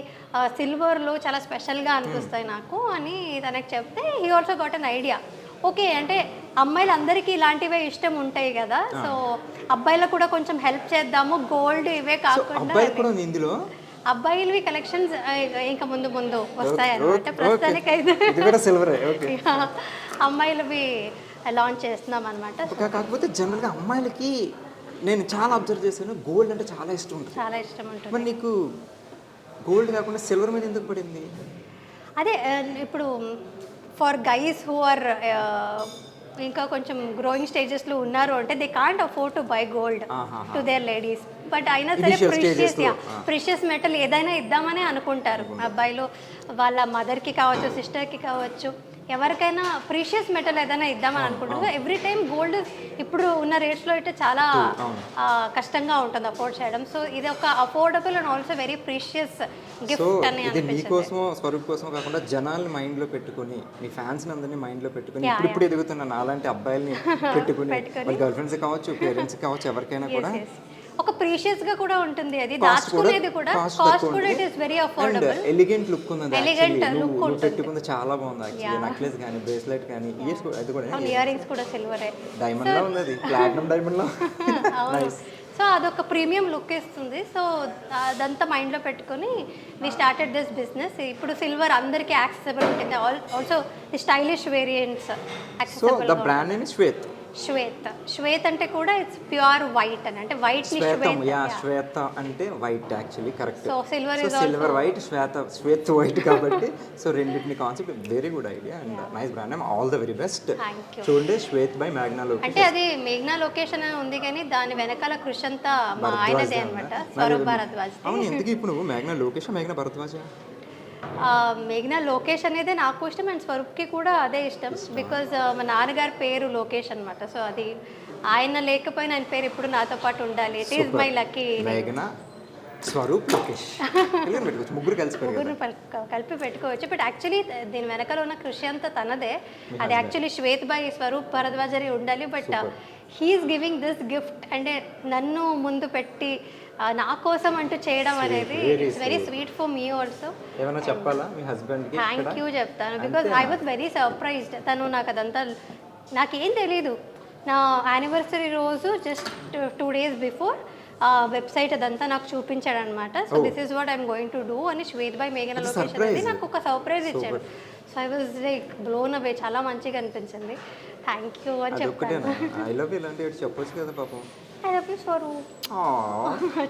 B: సిల్వర్లో చాలా స్పెషల్గా అనిపిస్తాయి నాకు అని తనకు చెప్తే he also got an idea. Okay, అంటే అమ్మాయిలందరికీ ఇలాంటివే ఇష్టం ఉంటాయి కదా, సో అబ్బాయిలకు కూడా కొంచెం హెల్ప్ చేద్దాము, గోల్డ్ ఇవే కాకుండా
A: ఇందులో
B: అబ్బాయిలవి కలెక్షన్స్ ఇంకా ముందు ముందు వస్తాయి అన్నమాట. ప్రస్తుతానికి అయితే అమ్మాయిలవి లాంచ్ చేస్తున్నాం అనమాట.
A: కాకపోతే జనరల్గా అమ్మాయిలకి నేను చాలా అబ్జర్వ్ చేశాను, గోల్డ్ అంటే చాలా ఇష్టం ఉంటుంది.
B: చాలా ఇష్టం ఉంటుంది.
A: మరి నీకు గోల్డ్ కాకుండా సిల్వర్ మీద ఎందుకు పడింది?
B: అదే ఇప్పుడు ఫర్ గైస్ హూ ఆర్ ఇంకా కొంచెం గ్రోయింగ్ స్టేజెస్లో ఉన్నారు అంటే they can't afford to buy gold to their ladies. But అయినా సరే ప్రిషియస్ మెటల్ ఏదైనా ఇద్దామని అనుకుంటారు అబ్బాయిలు. వాళ్ళ మదర్కి కావచ్చు, సిస్టర్కి కావచ్చు, ఎవరికైనా ప్రీషియస్ మెటల్ ఏదైనా ఇద్దామని అనుకుంటారు. ఎవ్రీ టైం గోల్డ్ ఇప్పుడు ఉన్న రేట్స్లో అయితే చాలా కష్టంగా ఉంటుంది అఫోర్డ్ చేయడం. సో ఇది ఒక affordable and also very precious gift అని
A: అనిపించింది. మీకోసం, స్వరూప్ కోసం కాకుండా జనాల్ని మైండ్లో పెట్టుకుని, మీ ఫ్యాన్స్ అందరినీ మైండ్లో పెట్టుకుని ఇప్పుడు ఎదుగుతున్న అలాంటి అబ్బాయిల్ని పెట్టుకుని, వాళ్ళ గర్ల్ ఫ్రెండ్స్ కావచ్చు, పేరెంట్స్ కావచ్చు, ఎవరికైనా కూడా
B: ఒక ప్రీషియస్ గా కూడా ఉంటుంది. అది దాచుకునేది కూడా కాస్ట్ కూడా it is very affordable.
A: Elegant look ఉంది. ఎలిగెంట్ లుక్ ఉంటుంది. పెట్టుకుంది చాలా బాగుంది యాక్చువల్లీ. నెక్లెస్ గాని, బ్రేస్లెట్ గాని, అది కూడా
B: ఇయర్ రింగ్స్ కూడా సిల్వరే,
A: డైమండ్ లా ఉంది, అది ప్లాటినం డైమండ్ లా. నైస్.
B: సో అదొక ప్రీమియం లుక్ ఇస్తుంది. సో అదంతా మైండ్లో పెట్టుకొని వి స్టార్టెడ్ దిస్ బిజినెస్. ఇప్పుడు సిల్వర్ అందరికీ యాక్సెసిబుల్ ఉంటుంది. Also the stylish variants accessible.
A: So the brand name Shwet.
B: Shwet అంటే కూడా ఇట్స్ ప్యూర్ వైట్ అని, అంటే వైట్ ని
A: శ్వేత అంటే white actually, correct.
B: So
A: silver white, Shwet white కాబట్టి సో రెండింటిని concept very good idea and nice brand name. All the very best. చూడండి, శ్వేత్ బై మేఘ్నా లోకేష్.
B: అంటే అది మేఘ్నా లొకేషన్ అని ఉంది కానీ దాని వెనకాల కృషి అంతా మా ఆయనదే అనమాట, స్వరూప్ భరద్వాజ్.
A: అవును, ఎందుకు ఇప్పుడు నువ్వు మేఘ్నా లోకేష్, మేఘ్నా భరద్వాజ్?
B: మేఘ్నా లోకేష్ అనేది నాకు ఇష్టం అండ్ స్వరూప్కి కూడా అదే ఇష్టం. బికాజ్ మా నాన్నగారి పేరు లోకేష్ అనమాట. సో అది ఆయన లేకపోయినా ఆయన పేరు ఇప్పుడు నాతో పాటు ఉండాలి. It is my lucky.
A: మేఘ్నా, స్వరూప్, లోకేష్ ముగ్గురు
B: కలిపి పెట్టుకోవచ్చు. బట్ యాక్చువల్లీ దీని వెనకాల ఉన్న కృషి అంతా తనదే. అది actually sweat by Swaroop Bharadwaj అని ఉండాలి. But he is giving this gift, అంటే నన్ను ముందు పెట్టి నా కోసం అంటూ చేయడం అనేది it's very sweet for me also.
A: ఏమైనా చెప్పాలా మీ హస్బెండ్ కి?
B: థ్యాంక్ యూ చెప్తాను. Because I was very surprised. తను నాకు అదంతా నాకేం తెలీదు. నా యానివర్సరీ రోజు జస్ట్ 2 days బిఫోర్ వెబ్సైట్ అదంతా నాకు చూపించాడు అనమాట. So this is what I'm going to do అని శ్వేత్ బై మేఘనా లోకేష్ అనేది నాకు ఒక సర్ప్రైజ్ ఇచ్చాడు. So I was like blown away, చాలా మంచిగా అనిపించింది. థ్యాంక్ యూ అని చెప్పాను.
A: ఐ లవ్ యూ ఇలాంటివి చెప్పొచ్చు కదా పాపం.
B: I love you Swaroop.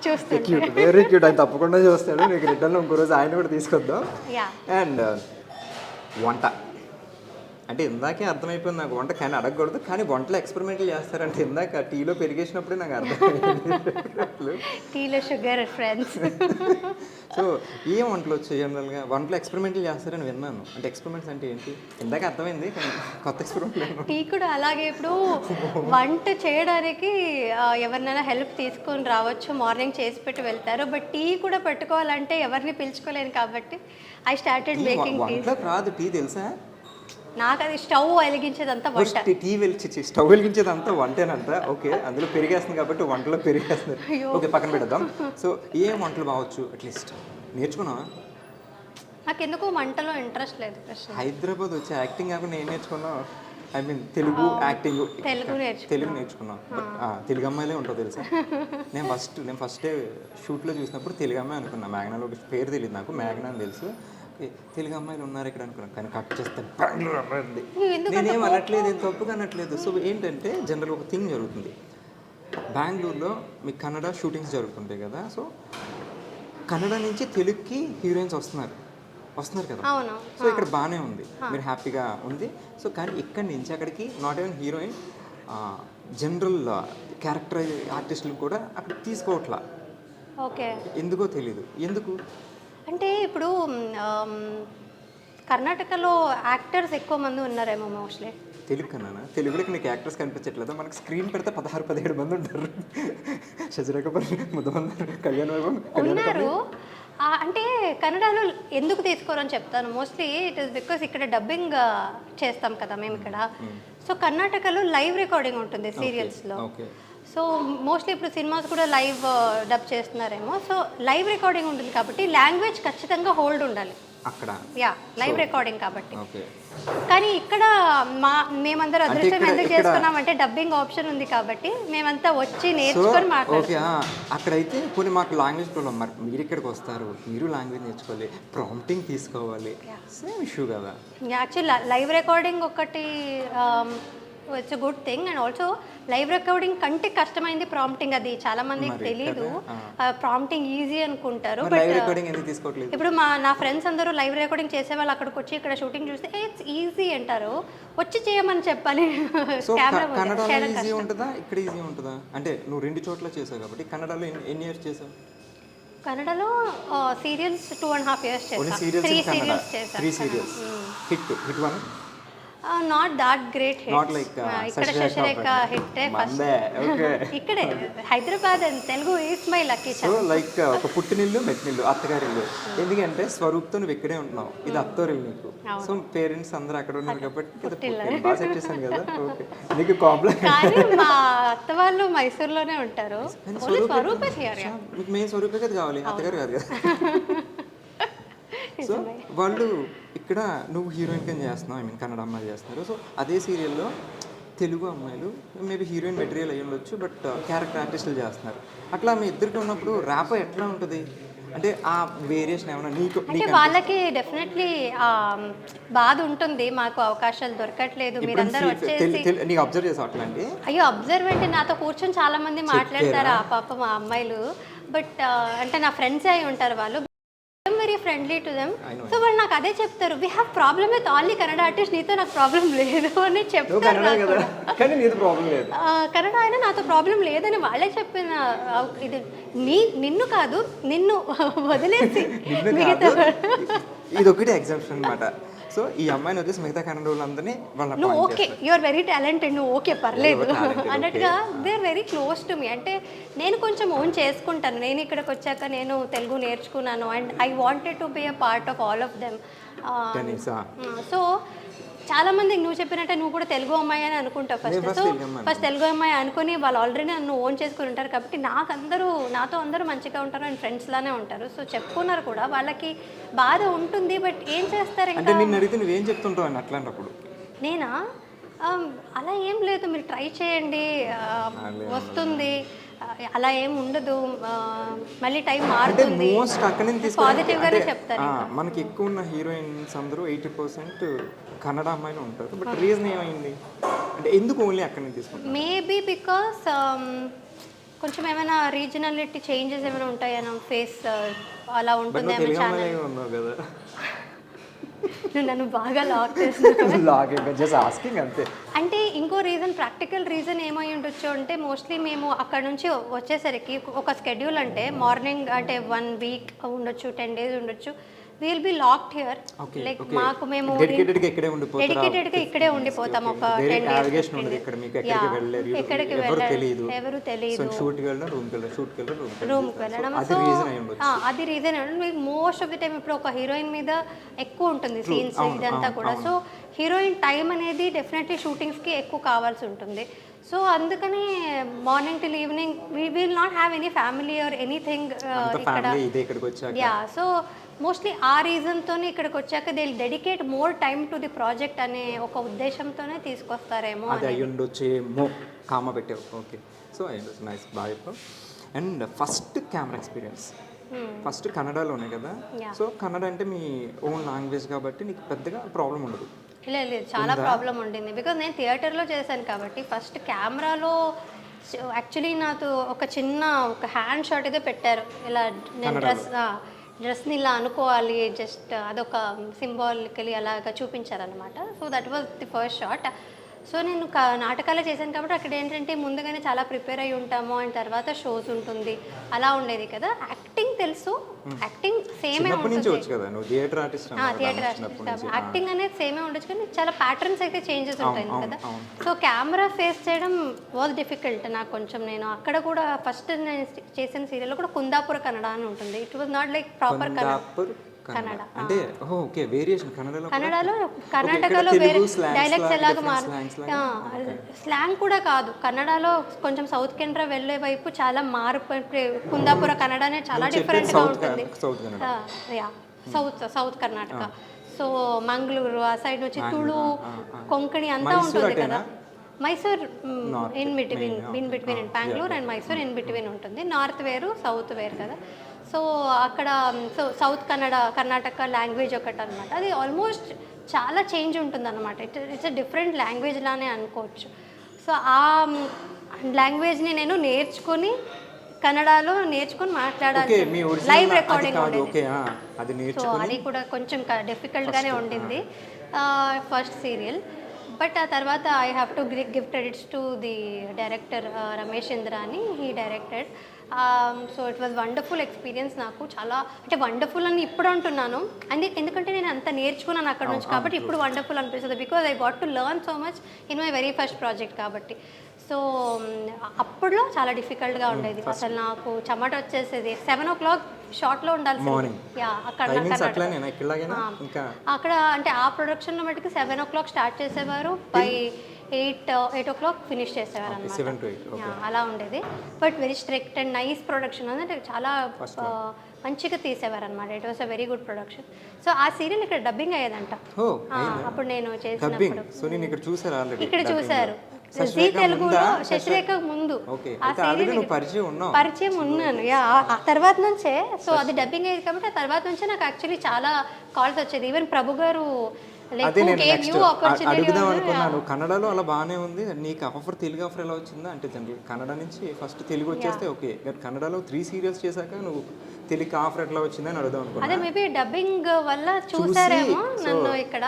A: చూస్తాడు, వెరీ క్యూట్. ఆయన తప్పకుండా చూస్తాడు. నీకు రిటర్న్లో ఇంకో రోజు ఆయన కూడా తీసుకొద్దాం. అండ్ వంట అంటే ఇందాకే అర్థమైపోయింది నాకు, వంట కానీ అడగకూడదు, కానీ వంటలో ఎక్స్పెరిమెంట్లు చేస్తారంటే ఇందాక టీలో పెరిగేసినప్పుడే నాకు అర్థమైంది.
B: టీలో షుగర్ ఫ్రెండ్స్.
A: సో ఏం వంటలు వచ్చాయి జనరల్గా? వంటలో ఎక్స్పెరిమెంట్లు చేస్తారని విన్నాను. అంటే ఎక్స్పెరిమెంట్స్ అంటే ఏంటి ఇందాక అర్థమైంది, కానీ కొత్త ఎక్స్పెరిమెంట్.
B: టీ కూడా అలాగే. ఇప్పుడు వంట చేయడానికి ఎవరినైనా హెల్ప్ తీసుకొని రావచ్చు, మార్నింగ్ చేసి పెట్టి వెళ్తారు. బట్ టీ కూడా పెట్టుకోవాలంటే ఎవరిని పిలుచుకోలేను కాబట్టి ఐ స్టార్టెడ్ మేకింగ్ టీ.
A: వంటలోకి రాదు టీ, తెలుసా?
B: నాకు అది స్టవ్ వెలిగించేదంతా వంట.
A: టీ స్టవ్ వెలిగించేదంతా వంటేనంట. ఓకే, అందులో పెరిగేస్తుంది కాబట్టి వంటలో పెరిగేస్తుంది. ఓకే, పక్కన పెడదాం. సో ఏం వంటలు బావచ్చు అట్లీస్ట్ నేర్చుకున్నావా?
B: నాకు ఎందుకో వంటలో ఇంట్రెస్ట్ లేదు.
A: హైదరాబాద్ వచ్చి యాక్టింగ్ కాకుండా ఏం నేర్చుకున్నావు? I mean Telugu acting, Telugu నేర్చుకున్నాం. బట్ తెలుగు అమ్మాయిలే ఉంటావు తెలుసా. నేను ఫస్ట్ డే షూట్లో చూసినప్పుడు తెలుగు అమ్మాయి అనుకున్నా. మేఘనా లోకేష్ పేరు తెలియదు నాకు, మేఘనా అని తెలుసు. ఓకే తెలుగు అమ్మాయిలు ఉన్నారు ఇక్కడ అనుకున్నాను, కానీ కట్ చేస్తే బెంగళూరు అమ్మాయి ఉంది.
B: ఎందుకంత
A: నేనేం అనట్లేదు, ఏం తప్పుగా అనట్లేదు. సో ఏంటంటే జనరల్ ఒక థింగ్ జరుగుతుంది, బెంగళూరులో మీకు కన్నడ షూటింగ్స్ జరుగుతుంటాయి కదా. సో కన్నడ నుంచి తెలుగుకి హీరోయిన్స్ వస్తున్నారు కదా.
B: అవును.
A: సో ఇక్కడ బాగానే ఉంది, మీరు హ్యాపీగా ఉంది. సో కానీ ఇక్కడి నుంచి అక్కడికి not even heroine, general character ఆర్టిస్టులు కూడా అక్కడ తీసుకోవట్లా.
B: ఓకే.
A: ఎందుకో తెలీదు ఎందుకు.
B: అంటే ఇప్పుడు కర్ణాటకలో యాక్టర్స్ ఎక్కువ మంది ఉన్నారేమో మోస్ట్లీ.
A: తెలుగు కన్నా తెలుగులో నీకు యాక్టర్స్ కనిపించట్లేదా? మనకి స్క్రీన్ పెడితే 16-17 మంది ఉంటారు. శశిరేఖపర్, ముద్దమందరు, కళ్యాణ్ వైభవ్
B: ఉన్నారు. అంటే కన్నడలో ఎందుకు తీసుకోరని చెప్తాను. మోస్ట్లీ ఇట్ ఈస్ బికాస్ ఇక్కడ డబ్బింగ్ చేస్తాం కదా మేము ఇక్కడ. సో కర్ణాటకలో లైవ్ రికార్డింగ్ ఉంటుంది సీరియల్స్లో. సో మోస్ట్లీ ఇప్పుడు సినిమాస్ కూడా లైవ్ డబ్ చేస్తున్నారేమో. సో లైవ్ రికార్డింగ్ ఉంటుంది కాబట్టి లాంగ్వేజ్ ఖచ్చితంగా హోల్డ్ ఉండాలి
A: అక్కడ.
B: యా, లైవ్ రికార్డింగ్ కాబట్టి. కానీ ఇక్కడ మేమందరూ అదృష్టం ఎందుకు చేసుకున్నామంటే డబ్బింగ్ ఆప్షన్ ఉంది కాబట్టి మేమంతా వచ్చి నేర్చుకొని మాట్లాడుతాం.
A: అక్కడైతే కొన్ని మాకు లాంగ్వేజ్ ప్రాబ్లం, మరి మీరు ఇక్కడికి వస్తారు, మీరు లాంగ్వేజ్ నేర్చుకోవాలి, ప్రాంప్టింగ్ తీసుకోవాలి, సేమ్ ఇష్యూ కదా.
B: యాక్చువల్లీ లైవ్ రికార్డింగ్ ఒకటి it's good thing. And also live recording కంటే కష్టమైంది ప్రాంప్టింగ్. అది చాలా మందికి తెలీదు. ప్రాంప్టింగ్ ఈజీ అనుకుంటారు, బట్ ఇప్పుడు నా ఫ్రెండ్స్ అందరూ లైవ్ రికార్డింగ్ చేసే వాళ్ళు అక్కడికి వచ్చి ఇక్కడ షూటింగ్ చూస్తే ఇట్స్ ఈజీ అంటారు. వచ్చి చేయమని చెప్పాలి.
A: ఈజీ ఉంటుందా ఇక్కడ ఈజీ ఉంటుందా? అంటే నువ్వు 2 చోట్ల చేసావు కాబట్టి కన్నడలో ఎన్ని ఇయర్స్ చేసావు?
B: కన్నడలో సీరియల్స్ 2.5 years చేసాను.
A: 3 serials. Hit 1.
B: Not that great hit.
A: Not like
B: ఇక్కడ శశిరేఖ హిట్ ఫస్ట్. ఇక్కడే Hyderabad and Telugu is my lucky charm.
A: So like ఒక పుట్టినిల్లు మెట్టినిల్లు అత్తగారిల్లు. ఎందుకంటే స్వరూప్తో నువ్వు ఇక్కడే ఉంటున్నావు, ఇది అత్తోరిల్లు నీకు. సో పేరెంట్స్ అందరూ అక్కడ ఉన్నారు కాబట్టి బాగా సెట్ చేశాను కదా. ఓకే, నీకు కాంప్లెక్స్.
B: కానీ మా అత్త వాళ్ళు మైసూర్లోనే ఉంటారు. స్వరూపే
A: మీకు మెయిన్ స్వరూపే కదా కావాలి, అత్తగారు కాదు కదా. సో వాళ్ళు ఇక్కడ నువ్వు హీరోయిన్ కింద చేస్తున్నావు, ఐ మీన్ కన్నడ అమ్మాయిలు చేస్తున్నారు. సో అదే సీరియల్లో తెలుగు అమ్మాయిలు మేబీ హీరోయిన్ మెటీరియల్ అయ్యి ఉండొచ్చు, బట్ క్యారెక్టర్ ఆర్టిస్టులు చేస్తున్నారు. అట్లా మీ ఇద్దరికి ఉన్నప్పుడు ర్యాప్ ఎట్లా ఉంటుంది? అంటే ఆ వేరియేషన్ ఏమన్నా నీకు?
B: అంటే వాళ్ళకి డెఫినెట్లీ బాధ ఉంటుంది, మాకు అవకాశాలు దొరకట్లేదు, మీరందరూ వచ్చేసి.
A: నీకు అబ్జర్వ్ చేసావు అట్లా? అంటే
B: అయ్యో అబ్జర్వ్ అంటే నాతో కూర్చొని చాలా మంది మాట్లాడతారు ఆ పాప మా అమ్మాయిలు. బట్ అంటే నా ఫ్రెండ్స్ అయి ఉంటారు వాళ్ళు, very friendly to them. So వాళ్ళు నాకు అదే చెప్తారు, we have problem with all the Kannada artist, నీతో నాకు ప్రాబ్లం లేదు అని చెప్తారు. కన్నడ అయినా నాతో ప్రాబ్లం లేదని వాళ్ళే చెప్పిన. ఇది నిన్ను కాదు, నిన్ను వదిలేసి
A: ఇది ఒకటి ఎగ్జాంపుల్ అనమాట. సో ఈ అమ్మాయిని వచ్చేసి మిగతా కన్నడ వాళ్ళందరినీ
B: నువ్వు okay, you are very talented, నువ్వు ఓకే పర్లేదు అన్నట్టుగా they are very close to me. అంటే నేను కొంచెం ఓన్ చేసుకుంటాను, నేను ఇక్కడికి వచ్చాక నేను తెలుగు నేర్చుకున్నాను and I wanted to be a part of all of them. So చాలా మందికి నువ్వు చెప్పినట్టే నువ్వు కూడా తెలుగు అమ్మాయి అని అనుకుంటావు ఫస్ట్ తెలుగు అమ్మాయి అనుకుని వాళ్ళు ఆల్రెడీ నన్ను ఓన్ చేసుకుని ఉంటారు కాబట్టి నాతో అందరూ మంచిగా ఉంటారు అండ్ ఫ్రెండ్స్ లానే ఉంటారు. సో చెప్పుకున్నారు కూడా, వాళ్ళకి బాధ ఉంటుంది, బట్ ఏం చేస్తారు ఇంకా.
A: నువ్వేం చెప్తుంటావు అని అట్లాంటప్పుడు?
B: నేనా అలా ఏం లేదు, మీరు ట్రై చేయండి, వస్తుంది, అలా ఏం ఉండదు, మళ్ళీ టైం మారుతుంది, పాజిటివ్ గానే చెప్తాను.
A: మనకి ఎక్కువ ఉన్న హీరోయిన్స్ అందరూ 80% కన్నడ అమ్మాయిలు ఉంటారు, బట్ రీజన్ ఏమైంది అంటే ఎందుకు ఓన్లీ అక్కడ నుంచి తీసుకుంటారు?
B: మేబీ బికాస్ కొంచెం ఏమైనా రీజనాలిటీ చేంజెస్ ఏమైనా ఉంటాయన్నా, ఫేస్ అలా ఉంటుంది. నువ్వు నన్ను బాగా లాక్ చేస్తున్నావు. అంటే ఇంకో రీజన్, ప్రాక్టికల్ రీజన్ ఏమై ఉండొచ్చు అంటే మోస్ట్లీ మేము అక్కడ నుంచి వచ్చేసరికి ఒక స్కెడ్యూల్ అంటే మార్నింగ్ అంటే 1 week ఉండొచ్చు, 10 days ఉండొచ్చు. Will be locked here, like మాకు మేము డెడికేటెడ్ గా ఇక్కడే ఉండిపోతాం ఒక 10 days. ఎక్కడికి వెళ్ళాలి ఎవరు తెలియదు, రూమ్కి వెళ్ళడం. సో అది reason. Most of the time ఇప్పుడు ఒక హీరోయిన్ మీద ఎక్కువ ఉంటుంది సీన్స్ ఇదంతా కూడా. సో హీరోయిన్ టైం అనేది డెఫినెట్లీ షూటింగ్స్కి ఎక్కువ కావాల్సి ఉంటుంది. సో అందుకని morning till evening we will not have any family or anything ఇక్కడ. యా, సో మోస్ట్లీ ఆ రీజన్తోనే ఇక్కడికి వచ్చాక they will dedicate more time to the project అనే ఒక ఉద్దేశంతోనే తీసుకొస్తారేమో.
A: అది అయ్యుండొచ్చేమో, కామ పెట్టావు. ఓకే, సో అయ్యుండొచ్చు. నైస్, బాగా చెప్పావు. And first camera experience first కన్నడలోనే కదా,
B: Yeah.
A: సో కన్నడ అంటే మీ ఓన్ లాంగ్వేజ్ కాబట్టి నీకు పెద్దగా ప్రాబ్లం ఉండదు.
B: లేదు లేదు, చాలా ప్రాబ్లం ఉండింది. బికాజ్ నేను థియేటర్లో చేశాను కాబట్టి ఫస్ట్ కెమెరాలో యాక్చువల్లీ నాకు ఒక హ్యాండ్ షాట్ అయితే పెట్టారు. ఇలా నేను డ్రెస్ని ఇలా అనుకోవాలి, జస్ట్ అదొక సింబాలికలీ అలాగా చూపించారనమాట. So that was the first shot. So నేను నాటకాలే చేశాను కాబట్టి అక్కడ ఏంటంటే ముందుగానే చాలా ప్రిపేర్ అయి ఉంటాము, అండ్ తర్వాత షోస్ ఉంటుంది, అలా ఉండేది కదా. యాక్టింగ్ తెలుసు, యాక్టింగ్ సేమే
A: చిన్నప్పటి నుంచి
B: ఉంటుంది.
A: వచ్చు కదా నువ్వు, theatre artist
B: theatre artist acting అనేది సేమే ఉండొచ్చు, కానీ చాలా ప్యాటర్న్స్ అయితే చేంజెస్ ఉంటాయి కదా. సో కెమెరా ఫేస్ చేయడం వాజ్ డిఫికల్ట్ నాకు కొంచెం. నేను అక్కడ కూడా ఫస్ట్ నేను చేసిన సీరియల్లో కూడా కుందాపుర కన్నడ అని ఉంటుంది. It was not like proper Kannada.
A: అంటే ఓకే, వేరియేషన్ కన్నడలో
B: కర్ణాటకలో వేరే డైలెక్ట్స్ ఎలాగ స్లాంగ్ కూడా కాదు. కన్నడలో కొంచెం సౌత్ కెనడా వెళ్ళే వైపు చాలా కుందాపుర కన్నడ అనేది చాలా డిఫరెంట్గా ఉంటుంది. సౌత్ కర్ణాటక, సో మంగళూరు ఆ సైడ్ నుంచి తుళు, కొంకణి అంతా ఉంటుంది కదా. Mysore in between Bengaluru and Mysore in between ఉంటుంది. నార్త్ వేరు, సౌత్ వేరు కదా. సో అక్కడ సౌత్ కర్ణాటక లాంగ్వేజ్ ఒకటి అనమాట. అది ఆల్మోస్ట్ చాలా చేంజ్ ఉంటుంది అనమాట. ఇట్స్ డిఫరెంట్ లాంగ్వేజ్ లానే అనుకోవచ్చు. సో ఆ లాంగ్వేజ్ని నేను కన్నడలో నేర్చుకొని మాట్లాడాలి. లైవ్ రికార్డింగ్ ఉండేది. సో అది కూడా కొంచెం డిఫికల్ట్గానే ఉండింది ఫస్ట్ సీరియల్. బట్ ఆ తర్వాత I have to give credits to the director Ramesh Indra అని, he directed. So it was wonderful experience. నాకు చాలా అంటే వండర్ఫుల్ అని ఇప్పుడు అంటున్నాను, ఎందుకంటే నేను అంత నేర్చుకున్నాను అక్కడ నుంచి కాబట్టి ఇప్పుడు వండర్ఫుల్ అనిపిస్తుంది. Because I got to learn so much in my very first project కాబట్టి. సో అప్పుడులో చాలా డిఫికల్ట్గా ఉండేది. అసలు నాకు చెమట వచ్చేసేది. 7 o'clock షార్ట్లో ఉండాల్సింది. అక్కడ అంటే ఆ ప్రొడక్షన్లో మటుకు 7 o'clock స్టార్ట్ చేసేవారు, బై 8 o'clock ఫినిష్ చేసేవారు అన్నమాట. అలా ఉండేది. But very strict and nice production, అంటే చాలా మంచిగా తీసేవారు అనమాట. It was a very good production. So ఆ సీరియల్ ఇక్కడ డబ్బింగ్ అయ్యేదంట అప్పుడు నేను చేసినప్పుడు. ఇక్కడ చూసారు జీ తెలుగులో శశిరేఖ ముందు పరిచయం ఉన్నాను. ఆ తర్వాత నుంచే సో అది డబ్బింగ్ అయ్యేది కాబట్టి ఆ తర్వాత నుంచే నాకు యాక్చువల్లీ చాలా కాల్స్ వచ్చేది. ఈవెన్ ప్రభు గారు
A: అడుగుదాం అనుకున్నాను. కన్నడలో అలా బాగానే ఉంది, నీకు ఆఫర్ తెలుగు ఆఫర్ ఎలా వచ్చిందా అంటే జనరల్ కన్నడ నుంచి ఫస్ట్ తెలుగు వచ్చేస్తే ఓకే, కన్నడలో 3 సీరియల్స్ చేశాక నువ్వు తెలుగు ఆఫర్ ఎట్లా వచ్చిందా అని అడుగుదాం అనుకున్నాను.
B: అదే మేబీ డబ్బింగ్ వల్ల చూసారేమో నన్ను ఇక్కడ.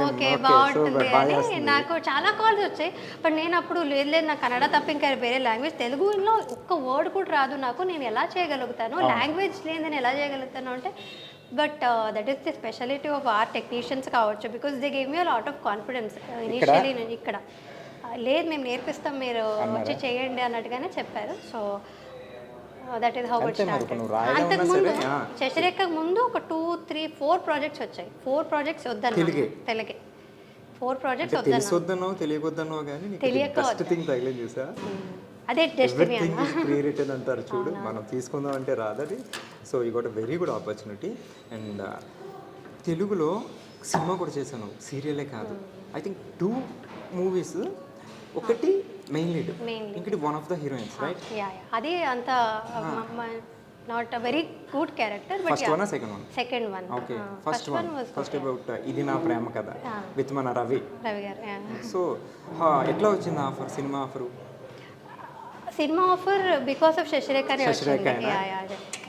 B: ఓకే బాగుంటుంది అని నాకు చాలా కాల్స్ వచ్చాయి. బట్ నేను అప్పుడు లేదు నాకు కన్నడ తప్ప ఇంకా వేరే లాంగ్వేజ్, తెలుగులో ఒక్క వర్డ్ కూడా రాదు నాకు, నేను ఎలా చేయగలుగుతాను, లాంగ్వేజ్ లేదు నేను ఎలా చేయగలుగుతాను అంటే. But that is the speciality of our technicians కావచ్చు, because they gave me a lot of confidence initially. నేను ఇక్కడ లేదు మేము నేర్పిస్తాం మీరు వచ్చి చేయండి అన్నట్టుగానే చెప్పారు. So that is how it started. అంతకుముందు శశిరేఖ ముందు ఒక 2, 3, 4 ప్రాజెక్ట్స్ వచ్చాయి. 4 ప్రాజెక్ట్స్ వద్దన్నా తెలుగే 4 ప్రాజెక్ట్స్ వద్దన్నా
A: తెలియక
B: అదే డెస్టినీ
A: అంటారు చూడు, మనం తీసుకుందాం అంటే రాదది. So you got a very good opportunity. And తెలుగులో సినిమా కూడా చేశాను, సీరియలే కాదు. ఐ థింక్ 2 movies, ఒకటి మెయిన్ లీడ్, ఇంకటి one of the heroines, right?
B: అది అంత not a very good character. But
A: first one second one?
B: Second one.
A: Okay, first about ఇది నా ప్రేమ కథ విత్ మన రవి
B: గారు.
A: సో ఎట్లా వచ్చింది offer, cinema offer?
B: Cinema offer because of శశిరేఖనే వచ్చింది.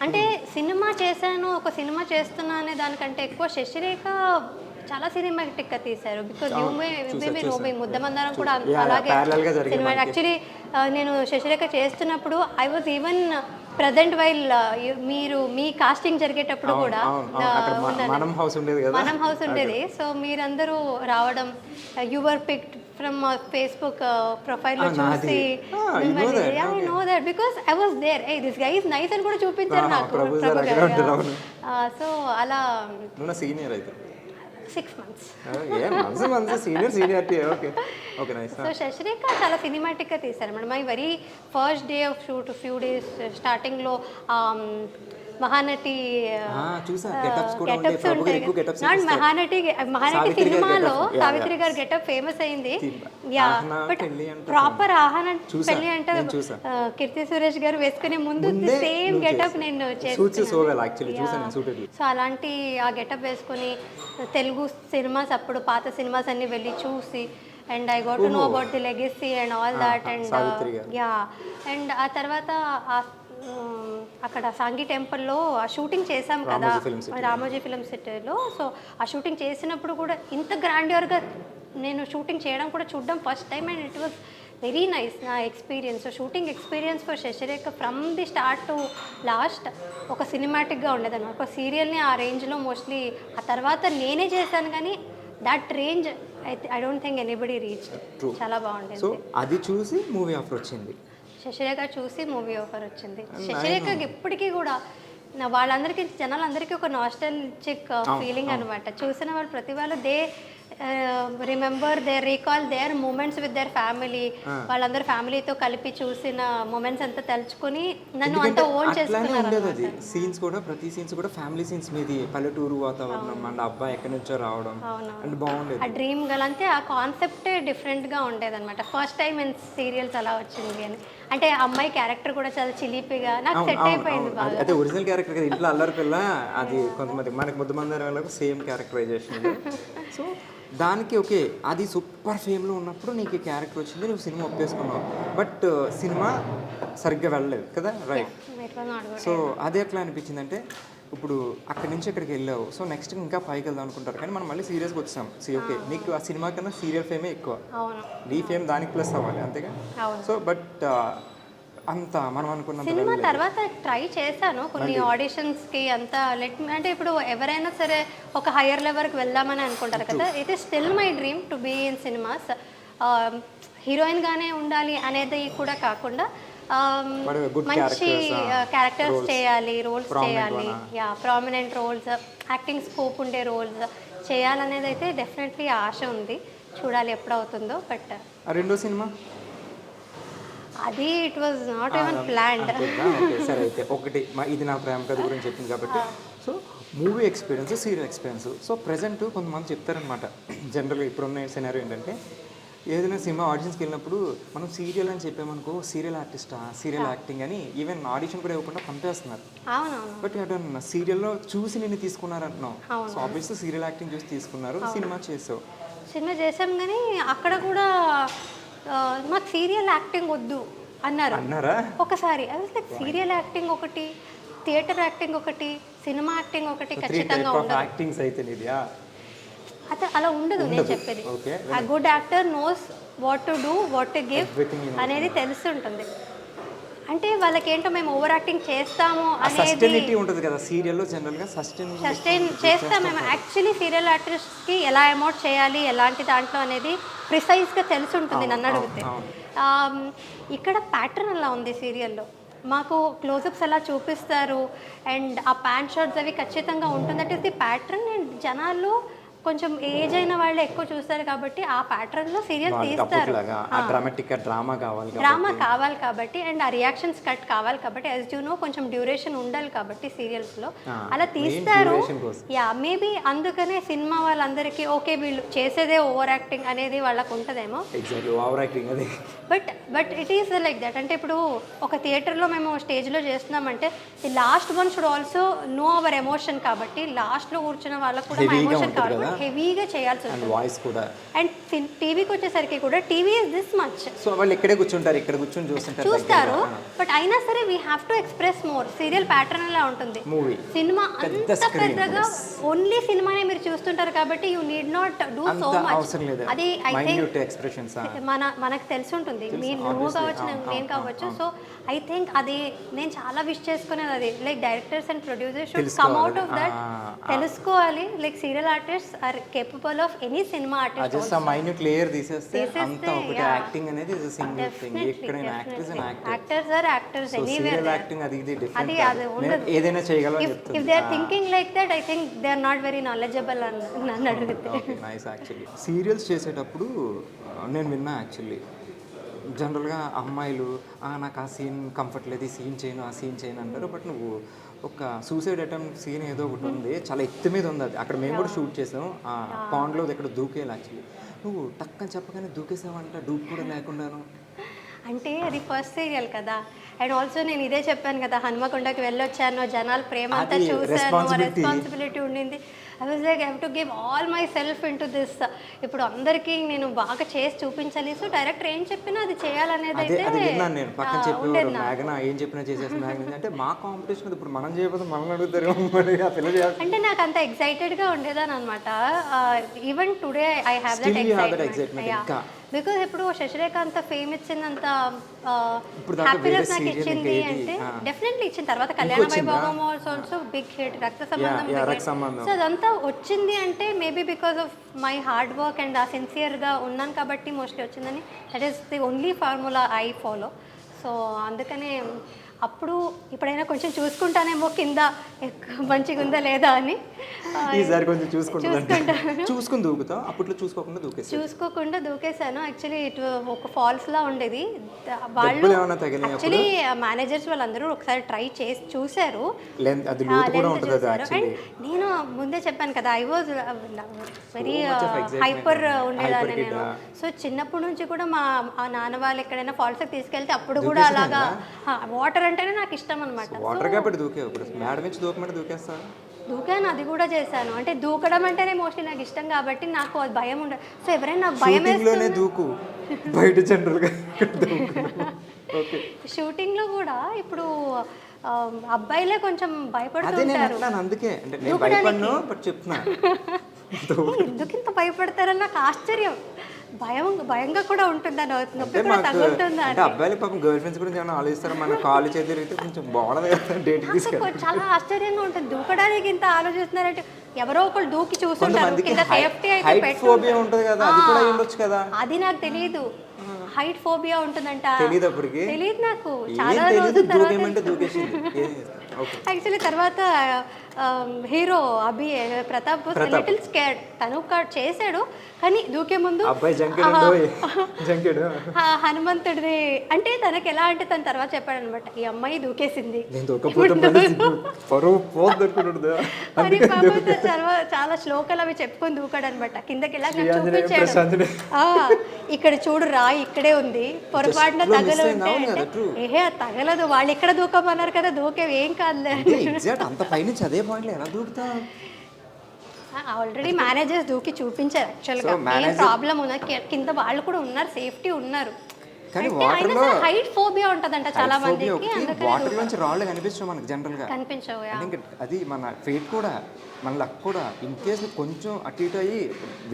B: అంటే సినిమా చేశాను, ఒక సినిమా చేస్తున్నా అనే దానికంటే ఎక్కువ శశిరేఖ చాలా సినిమాటిక్గా తీశారు. బికాజ్ ముద్దమందారం కూడా అలాగే సినిమా. యాక్చువల్లీ నేను శశిరేఖ చేస్తున్నప్పుడు I was even present while me casting జరిగేటప్పుడు కూడా
A: మనం హౌస్ ఉండేది.
B: సో మీరందరూ రావడం, యువర్ పిక్డ్ ఫ్రమ్ ఫేస్బుక్ ప్రొఫైల్లో చూసి I know that because I was there. This guy is nice అని కూడా చూపించారు నాకు ప్రభు గారు. సో అలా 6 months. సో శశిరేఖ చాలా సినిమాటిక్గా తీశారు madam. My very first day of shoot, few days స్టార్టింగ్లో మహానటి
A: చూసా గెటప్స్ కూడా ఉండే
B: గెటప్స్
A: ప్రభు గారు
B: ఉంటాయి.
A: ఎక్కువ గెటప్స్
B: నాట్ మహానటి
A: సావిత్రి గారి
B: సినిమాలో
A: getup.
B: సావిత్రి గారి గెటప్ ఫేమస్ అయింది. యా
A: ఆహనా
B: బట్
A: పెళ్ళి అంటే
B: ప్రాపర్ ఆహనా
A: చూసా,
B: పెళ్ళి అంటే
A: నేను చూసా.
B: కీర్తి సురేష్ గారు వేసుకునే ముందు
A: ముందే
B: సేమ్
A: నువ్వు
B: గెటప్
A: చేసావు.
B: నేను
A: Suits
B: చేస్తాను.
A: so well actually. చూసా నేను suited you.
B: సో అలాంటి ఆ గెటప్ వేసుకొని తెలుగు సినిమాస్ అప్పుడు పాత సినిమాస్ అన్ని వెళ్ళి చూసి and I got to know about the legacy and all that and
A: Savitri గారు.
B: యా అండ్ ఆ తర్వాత అక్కడ సాంగి టెంపుల్లో ఆ షూటింగ్ చేసాం కదా రామోజీ ఫిలిం సిటీలో. సో ఆ షూటింగ్ చేసినప్పుడు కూడా ఇంత గ్రాండ్యూర్గా నేను షూటింగ్ చేయడం కూడా చూడడం first time and it was very nice నా experience. Shooting experience for Sasirekha from the start to last ఒక సినిమాటిక్గా ఉండేదన్నమాట. ఒక సీరియల్ని ఆ రేంజ్లో మోస్ట్లీ ఆ తర్వాత నేనే చేశాను కానీ that range I don't think anybody reach. చాలా బాగుండేది.
A: సో అది చూసి మూవీ ఆఫర్ వచ్చింది.
B: శశిరేఖ చూసి మూవీ ఆఫర్ వచ్చింది. శశిరేఖకి ఎప్పటికీ కూడా వాళ్ళందరికీ జనాలందరికీ ఒక నాస్టాల్జిక్ ఫీలింగ్ అనమాట. చూసిన వాళ్ళు ప్రతి వాళ్ళు they remember they recall their moments with their family. వాళ్ళందరూ ఫ్యామిలీతో కలిపి చూసిన మూమెంట్స్ అంతా తలుచుకొని నన్ను అంత ఓన్ చేసుకున్నారు.
A: అది సీన్స్ కూడా ప్రతి సీన్స్ కూడా ఫ్యామిలీ సీన్స్ మీది, పల్లెటూరు వాతావరణం అండ్ అబ్బాయి ఎక్కడి నుంచో రావడం అండ్ బాగుండేది.
B: ఆ డ్రీమ్ గల్ అంతే ఆ కాన్సెప్టే డిఫరెంట్గా ఉండేది అనమాట. ఫస్ట్ టైం ఇన్ సీరియల్స్ అలా వచ్చింది అని అంటే అమ్మాయి క్యారెక్టర్ కూడా చాలా చిలిపిగా నాకు సెట్ అయిపోయింది బాగా.
A: అయితే ఒరిజినల్ క్యారెక్టర్ కదా ఇంట్లో అల్లరి పిల్ల అది కొంతమంది మనకి ముద్దమంది వాళ్ళకు సేమ్ క్యారెక్టరైజేషన్. సో దానికి ఓకే అది సూపర్ ఫేమ్లో ఉన్నప్పుడు నీకు ఈ క్యారెక్టర్ వచ్చింది, నువ్వు సినిమా ఒప్పేసుకున్నావు. బట్ సినిమా సరిగ్గా వెళ్ళలేదు కదా, రైట్? సో అది ఎట్లా అనిపించింది అంటే ఇప్పుడు అక్కడి నుంచి ఇక్కడికి వెళ్ళావు, సో నెక్స్ట్ ఇంకా పైకి వెళ్దాం అనుకుంటారు కానీ మనం మళ్ళీ సీరియస్గా వచ్చాం. ఓకే నీకు ఆ సినిమా కన్నా సీరియల్ ఫేమే ఎక్కువ, నీ ఫేమ్ దానికి ప్లస్ అవ్వాలి అంతేగా. సో బట్ అంత మనం అనుకున్న
B: సినిమా తర్వాత ట్రై చేశాను కొన్ని ఆడిషన్స్కి అంతా అంటే ఇప్పుడు ఎవరైనా సరే ఒక హయ్యర్ లెవెల్కి వెళ్దామని అనుకుంటారు కదా. It is still my dream to be in cinemas. హీరోయిన్గానే ఉండాలి అనేది కూడా కాకుండా మంచి క్యారెక్టర్స్ చేయాలి, రోల్స్ చేయాలి, yeah prominent roles, acting scope ఉండే రోల్స్ చేయాలనేది అయితే డెఫినెట్లీ ఆశ ఉంది. చూడాలి ఎప్పుడవుతుందో. బట్
A: రెండో సినిమా
B: అది it was not even planned.
A: సరే అయితే ఒకటి ఇది నా ప్రేమ కథ గురించి చెప్పింది కాబట్టి so movie experience, serial experience. So present కొంతమంది చెప్తారనమాట జనరల్గా ఇప్పుడున్న సినారియో ఏంటంటే ఏదైనా సినిమా ఆడిషన్స్కి వెళ్ళినప్పుడు మనం సీరియల్ అని చెప్పామనుకో సీరియల్ ఆర్టిస్టా, సీరియల్ యాక్టింగ్ అని ఈవెన్ ఆడిషన్ కూడా ఇవ్వకుండా పంపేస్తున్నారు. బట్ అటు సీరియల్లో చూసి నేను తీసుకున్నారు అంటున్నావు. సో ఆబ్వియస్లీ సీరియల్ యాక్టింగ్ చూసి తీసుకున్నారు, సినిమా చేసావు.
B: సినిమా చేసాం కానీ అక్కడ కూడా మాకు సీరియల్ యాక్టింగ్ వద్దు అన్నారా ఒకసారి. అది సీరియల్ యాక్టింగ్ ఒకటి, థియేటర్ యాక్టింగ్ ఒకటి, సినిమా యాక్టింగ్ ఒకటి ఖచ్చితంగా ఉండదు. అయితే అలా ఉండదు. నేను చెప్పేది ఆ good actor knows what to do, what to give అనేది తెలుస్తుంటుంది. అంటే వాళ్ళకి ఏంటో మేము ఓవర్ యాక్టింగ్ చేస్తాము అనేది
A: ఉంటుంది కదా సీరియల్లో జనరల్గా
B: సస్టైన్ చేస్తాం మేము. యాక్చువల్లీ సీరియల్ ఆర్టిస్ట్కి ఎలా అమౌంట్ చేయాలి ఎలాంటి దాంట్లో అనేది ప్రిసైజ్గా తెలిసి ఉంటుంది నన్ను అడిగితే. ఇక్కడ ప్యాటర్న్ అలా ఉంది సీరియల్లో. మాకు క్లోజప్స్ ఎలా చూపిస్తారు అండ్ ఆ ప్యాంట్ షర్ట్స్ అవి ఖచ్చితంగా ఉంటుంది. That is the pattern. And జనాలు కొంచెం ఏజ్ అయిన వాళ్ళు ఎక్కువ చూస్తారు కాబట్టి ఆ ప్యాటర్న్లో సీరియల్ తీస్తారు. డ్రామా కావాలి కాబట్టి అండ్ ఆ రియాక్షన్స్ కట్ కావాలి కాబట్టి యాజ్ యూ నో కొంచెం డ్యూరేషన్ ఉండాలి కాబట్టి సీరియల్స్లో అలా తీస్తారు. యా మేబీ అందుకనే సినిమా వాళ్ళందరికీ ఓకే వీళ్ళు చేసేదే ఓవర్ యాక్టింగ్ అనేది వాళ్ళకు ఉంటుందేమో. But it is like that. అంటే ఇప్పుడు ఒక థియేటర్లో మేము స్టేజ్లో చేస్తున్నామంటే the last one should also know our emotion కాబట్టి లాస్ట్లో కూర్చున్న వాళ్ళకు కూడా మా ఎమోషన్ కావాలి, హెవీగా చేయాల్సి వస్తుంది.
A: వాయిస్ కూడా
B: అండ్ టీవీకి వచ్చేసరికి కూడా TV is this much.
A: So వాళ్ళు ఇక్కడే కూర్చుంటారు, ఇక్కడ కూర్చొని చూస్తారు.
B: బట్ అయినా సరే we have to express more. Serial pattern అలా ఉంటుంది. సినిమా అంత పెద్దగా ఓన్లీ సినిమానే మీరు చూస్తుంటారు కాబట్టి you need not do so much. అది ఐ థింక్ మనకు తెలిసి ఉంటుంది. నువ్వు కావచ్చు, నేను కావచ్చు. సో ఐ థింక్ అది నేను చాలా విష్ చేసుకునేది అది like directors and producers should come out of that. తెలుసుకోవాలి like serial artist are capable of any cinema artist.
A: Just ఆ మైన్యూట్ లేయర్ తీసేస్తే అంతా ఒకటి. యాక్టింగ్ అనేది ఇస్ ఎ సింగిల్ థింగ్. ఎక్కడైనా actors and
B: actors are actors anywhere.
A: Serial acting అది డిఫరెంట్. అది ఉండదు. ఏదైనా చేయగలరు చెప్తారు.
B: If they are thinking like that I think they are not very knowledgeable అని నన్ను అడిగితే.
A: Okay nice. యాక్చువల్లీ సీరియల్స్ చేసేటప్పుడు నేను విన్నా యాక్చువల్లీ జనరల్గా అమ్మాయిలు నాకు ఆ సీన్ కంఫర్ట్ లేదు, ఈ సీన్ చేయను, ఆ సీన్ చేయను అంటారు. బట్ నువ్వు ఒక సూసైడ్ అటెంప్ట్ సీన్ ఏదో ఒకటి ఉంది, చాలా ఎత్తు మీద ఉంది అది. అక్కడ మేము కూడా షూట్ చేసాం ఆ పాండ్లో ఇక్కడ దూకేయాలి. యాక్చువల్లీ నువ్వు టక్కని చెప్పగానే దూకేసావంట, డూప్ కూడా లేకుండాను.
B: అంటే అది ఫస్ట్ సీరియల్ కదా, అండ్ ఆల్సో నేను ఇదే చెప్పాను కదా, హనుమకొండకి వెళ్ళొచ్చాను, జనాల ప్రేమ అంతా
A: అది
B: చూసాను, రెస్పాన్సిబిలిటీ ఉండింది. I was like I have to give all my self in to this. ఇప్పుడు అందరికీ నేను బాగా చేసి చూపించాలి. సో డైరెక్టర్ ఏం చెప్పినా అది చేయాలనేది
A: అది
B: అయితే
A: విన్నాను నేను. పక్కన చెప్పేవారు మేఘన ఏం చెప్పినా చేసేసి మేఘన అంటే మా కాంపిటీషన్ ఇప్పుడు మనం చేయకపోతే మనం అడుగుతారు ఆ పిల్ల చేయాలి.
B: అంటే నాకు అంత ఎక్సైటెడ్గా ఉండేదాన్ని అనమాట. Even today I have that excitement. Because ఇప్పుడు శశిరేఖ అంత ఫేమ్ ఇచ్చిందంత హ్యాపీనెస్ నాకు ఇచ్చింది అంటే డెఫినెట్లీ ఇచ్చిన తర్వాత కళ్యాణ వైభవం ఆల్సో బిగ్ హిట్, రక్త సంబంధం. సో అదంతా వచ్చింది అంటే maybe because of my hard work and ఆ సిన్సియర్గా ఉన్నాను కాబట్టి మోస్ట్లీ వచ్చిందని. That is the only formula I follow. So అందుకనే అప్పుడు ఇప్పుడైనా కొంచెం చూసుకుంటానేమో కింద మంచిగా ఉందా లేదా అని.
A: ఈసారి కొంచెం చూసుకుని దూకుతాం. అప్పట్లో చూసుకోకుండా దూకేసాను. యాక్చువల్లీ ఇటు ఒక ఫాల్స్ లా ఉండేది. వాళ్ళు యాక్చువల్లీ మేనేజర్స్ వాళ్ళందరూ ఒకసారి ట్రై చేసి చూశారు. అండ్ నేను ముందే చెప్పాను కదా, ఐ వాజ్ వెరీ హైపర్ ఉండేదాన్ని నేను. సో చిన్నప్పటి నుంచి కూడా మా నాన్న వాళ్ళు ఎక్కడైనా ఫాల్స్కి తీసుకెళ్తే అప్పుడు కూడా అలాగా వాటర్ అంటేనే నాకు ఇష్టం అనమాట. దూకాను, అది కూడా చేశాను. అంటే దూకడం అంటేనే మోస్ట్లీ నాకు ఇష్టం కాబట్టి నాకు అది భయం ఉండదు. సో ఎవరైనా భయం షూటింగ్లో కూడా ఇప్పుడు అబ్బాయిలే కొంచెం భయపడుతుంటారు. ఎందుకు ఇంత భయపడతారని నాకు ఆశ్చర్యం. భయంగా కూడా ఉంటుందని, నొప్పి కూడా తగ్గుతుందా అంటే అబ్బాయిలు పాపం గర్ల్ ఫ్రెండ్స్ గురించి ఏమైనా ఆలోచిస్తారు. మన కాలు చేతిరిగితే కొంచెం బాగుండదు.
B: చాలా ఆశ్చర్యంగా ఉంటుంది. దూకడానికి ఇంత ఆలోచిస్తున్నారంటే ఎవరో ఒకళ్ళు దూకి చూస్తుంటారు. కింద సేఫ్టీ అయితే
A: ఉంటుంది కదా, అది కూడా ఉండొచ్చు కదా.
B: అది నాకు తెలియదు. హైట్ ఫోబియా ఉంటుందంట, తెలియదు నాకు. చాలా యాక్చువల్లీ తర్వాత హీరో ప్రతాప్ లిటిల్ స్కేర్డ్. తను చేశాడు కానీ దూకే ముందు హనుమంతుడిది అంటే తనకి ఎలా అంటే తన తర్వాత చెప్పాడు అనమాట, ఈ అమ్మాయి దూకేసింది అని. చాలా శ్లోకాలు అవి చెప్పుకొని దూకాడు అనమాట. కిందకి వెళ్ళా చూపించాడు, ఇక్కడ చూడు రాయి ఇక్కడే ఉంది, పొరపాటున తగలు ఉంటే అంటే ఏహే తగలదు, వాళ్ళు ఇక్కడ దూకమన్నారు కదా, దూకేవి ఏం కాదులే. ఆల్రెడీ మేనేజర్స్ దూకి చూపించారు. యాక్చువల్గా ఏం ప్రాబ్లం ఉన్నా కింద వాళ్ళు కూడా ఉన్నారు, సేఫ్టీ ఉన్నారు. హైట్ ఫోబియా ఉంటదంట చాలా మందికి.
A: వాటర్ నుంచి రాళ్ళు కనిపించవు మనకి జనరల్ గా,
B: కనిపించవు.
A: అది మన ఫేట్ కూడా, మన లక్ కూడా. ఇన్ కేసు కొంచెం అటు ఇటు అయ్యి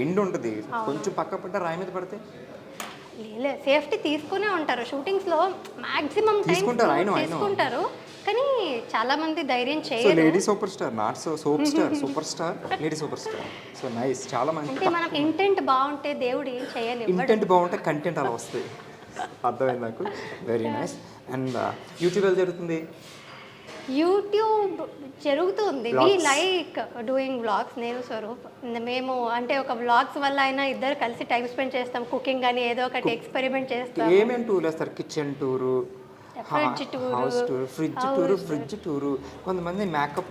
A: విండ్ ఉంటుంది, కొంచెం పక్క పడ్డ రాయి మీద పడితే
B: సేఫ్టీ తీసుకునే ఉంటారు. షూటింగ్స్ లో మాక్సిమం తీసుకుంటారు కానీ చాలా మంది ధైర్యం చేయరు.
A: Lady super star, not soap star, super star, lady super star. So nice. చాలా మంది
B: అంటే మనం ఇంటెంట్ బాగుంటే దేవుడు ఏం చేయలేడు.
A: ఇంటెంట్ బాగుంటే కంటెంట్ అలా వస్తుంది. అర్థమైంది నాకు. Very nice. అండ్ యూట్యూబ్ ఎలా జరుగుతుంది?
B: యూట్యూబ్ జరుగుతుంది. We like doing vlogs. నేను స్వరూప్ మేము అంటే ఒక వ్లాగ్స్ వల్ల అయినా ఇద్దరు కలిసి టైం స్పెండ్ చేస్తాం. కుకింగ్ అని ఏదో ఒకటి ఎక్స్పెరిమెంట్ చేస్తాం.
A: ఏమేమి టూర్ వేస్తారు? Kitchen tour,
B: fridge tour,
A: fridge tour, కొంతమంది మేకప్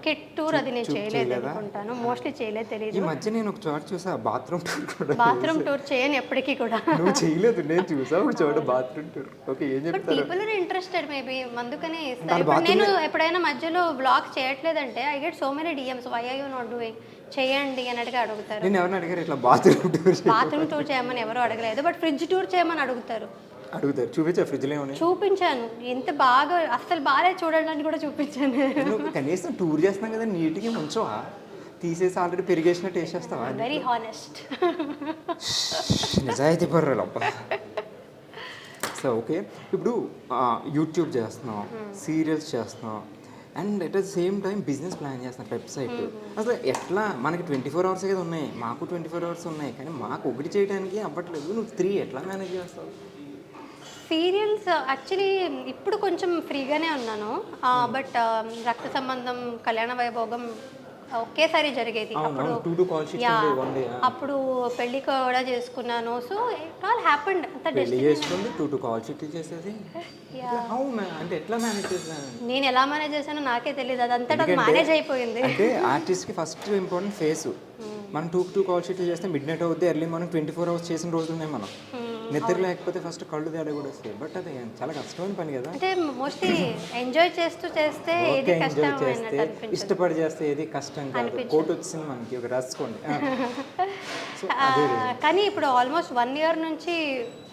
B: కిట్ టూర్. అది నేను చేయలేదు అనుకుంటాను, మోస్ట్లీ చేయలేదు, తెలియదు.
A: ఈ మధ్య నేను ఒక చోట చూసా బాత్రూమ్ టూర్ కూడా.
B: బాత్రూమ్ టూర్ చేయను ఎప్పటికీ కూడా.
A: నువ్వు చేయలేదు, నేను చూసా ఒక చోట బాత్రూమ్ టూర్. ఓకే, ఏం చెప్తారు?
B: పీపుల్ ఆర్ ఇంట్రెస్టెడ్ మేబీ, అందుకనే ఇస్తారు. నేను ఎప్పుడైనా మధ్యలో బ్లాగ్స్ చేయట్లేదంటే I get so many DMs, why are you not doing, చేయండి అన్నట్టుగా అడుగుతారు.
A: నేను ఎవరిని అడిగారు ఇట్లా బాత్రూమ్
B: టూర్ చేయమని ఎవరు అడగలేదు, బట్ ఫ్రిడ్జ్ టూర్ చేయమని అడుగుతారు.
A: చూపించా ఫ్రిడ్జ్లో
B: చూపించాను, ఎంత బాగా అస్సలు బాగాలేదు చూడడానికి కూడా చూపించాను.
A: కనీసం టూర్ చేస్తున్నాం కదా, నీట్గా ఉంచవా? తీసేసి ఆల్రెడీ పెరిగేసిన టేస్ట్ చేస్తావా?
B: వెరీ హానెస్ట్,
A: నిజాయితీ పర్వాలేదు అబ్బా. సో ఓకే, ఇప్పుడు యూట్యూబ్ చేస్తున్నాం, సీరియల్స్ చేస్తున్నాం, and at the same time business plan చేస్తున్నాం, వెబ్సైట్. అసలు ఎట్లా? మనకి 24 hours కదా ఉన్నాయి, మాకు 24 hours ఉన్నాయి, కానీ మాకు ఒకటి చేయడానికి అవ్వట్లేదు. నువ్వు 3 ఎట్లా మేనేజ్ చేస్తావు?
B: సీరియల్స్ యాక్చువల్లీ ఇప్పుడు కొంచెం ఫ్రీగానే ఉన్నాను, బట్ రక్త సంబంధం, కళ్యాణ వైభోగం ఒకేసారి జరిగేది.
A: అవును,
B: అప్పుడు
A: 2 కాల్ షీట్స్
B: యా
A: ఉండేవి 1 డే.
B: అప్పుడు పెళ్లి కూడా చేసుకున్నాను. So it all happened. అంత
A: పెళ్లి చేసుకుంది 2 కాల్ షీట్లు చేసేది. హౌ అంటే ఎట్లా మేనేజ్ చేశాను?
B: నేను ఎలా మేనేజ్ చేశానో నాకే తెలియదు, అదంతా మేనేజ్ అయిపోయింది.
A: అంటే ఆర్టిస్ట్కి ఫస్ట్ ఇంపార్టెంట్ ఫేస్. మనం 2 కాల్ షీట్లు చేస్తే మిడ్ నైట్ అవుద్ది, ఎర్లీ మార్నింగ్ 24 hours చేసిన రోజులు ఉన్నాయి. మనం నిద్ర లేకపోతే ఫస్ట్ కళ్ళు తేడా కూడా వస్తాయి. బట్ అది చాలా కష్టమైన పని కదా.
B: అంటే మోస్ట్లీ ఎంజాయ్ చేస్తూ చేస్తే ఏది కష్టం
A: చేస్తే ఇష్టపడి చేస్తే ఏది కష్టం కాదు. కోట్ వచ్చింది మనకి, ఒక రాసుకోండి.
B: కానీ ఇప్పుడు ఆల్మోస్ట్ 1 year నుంచి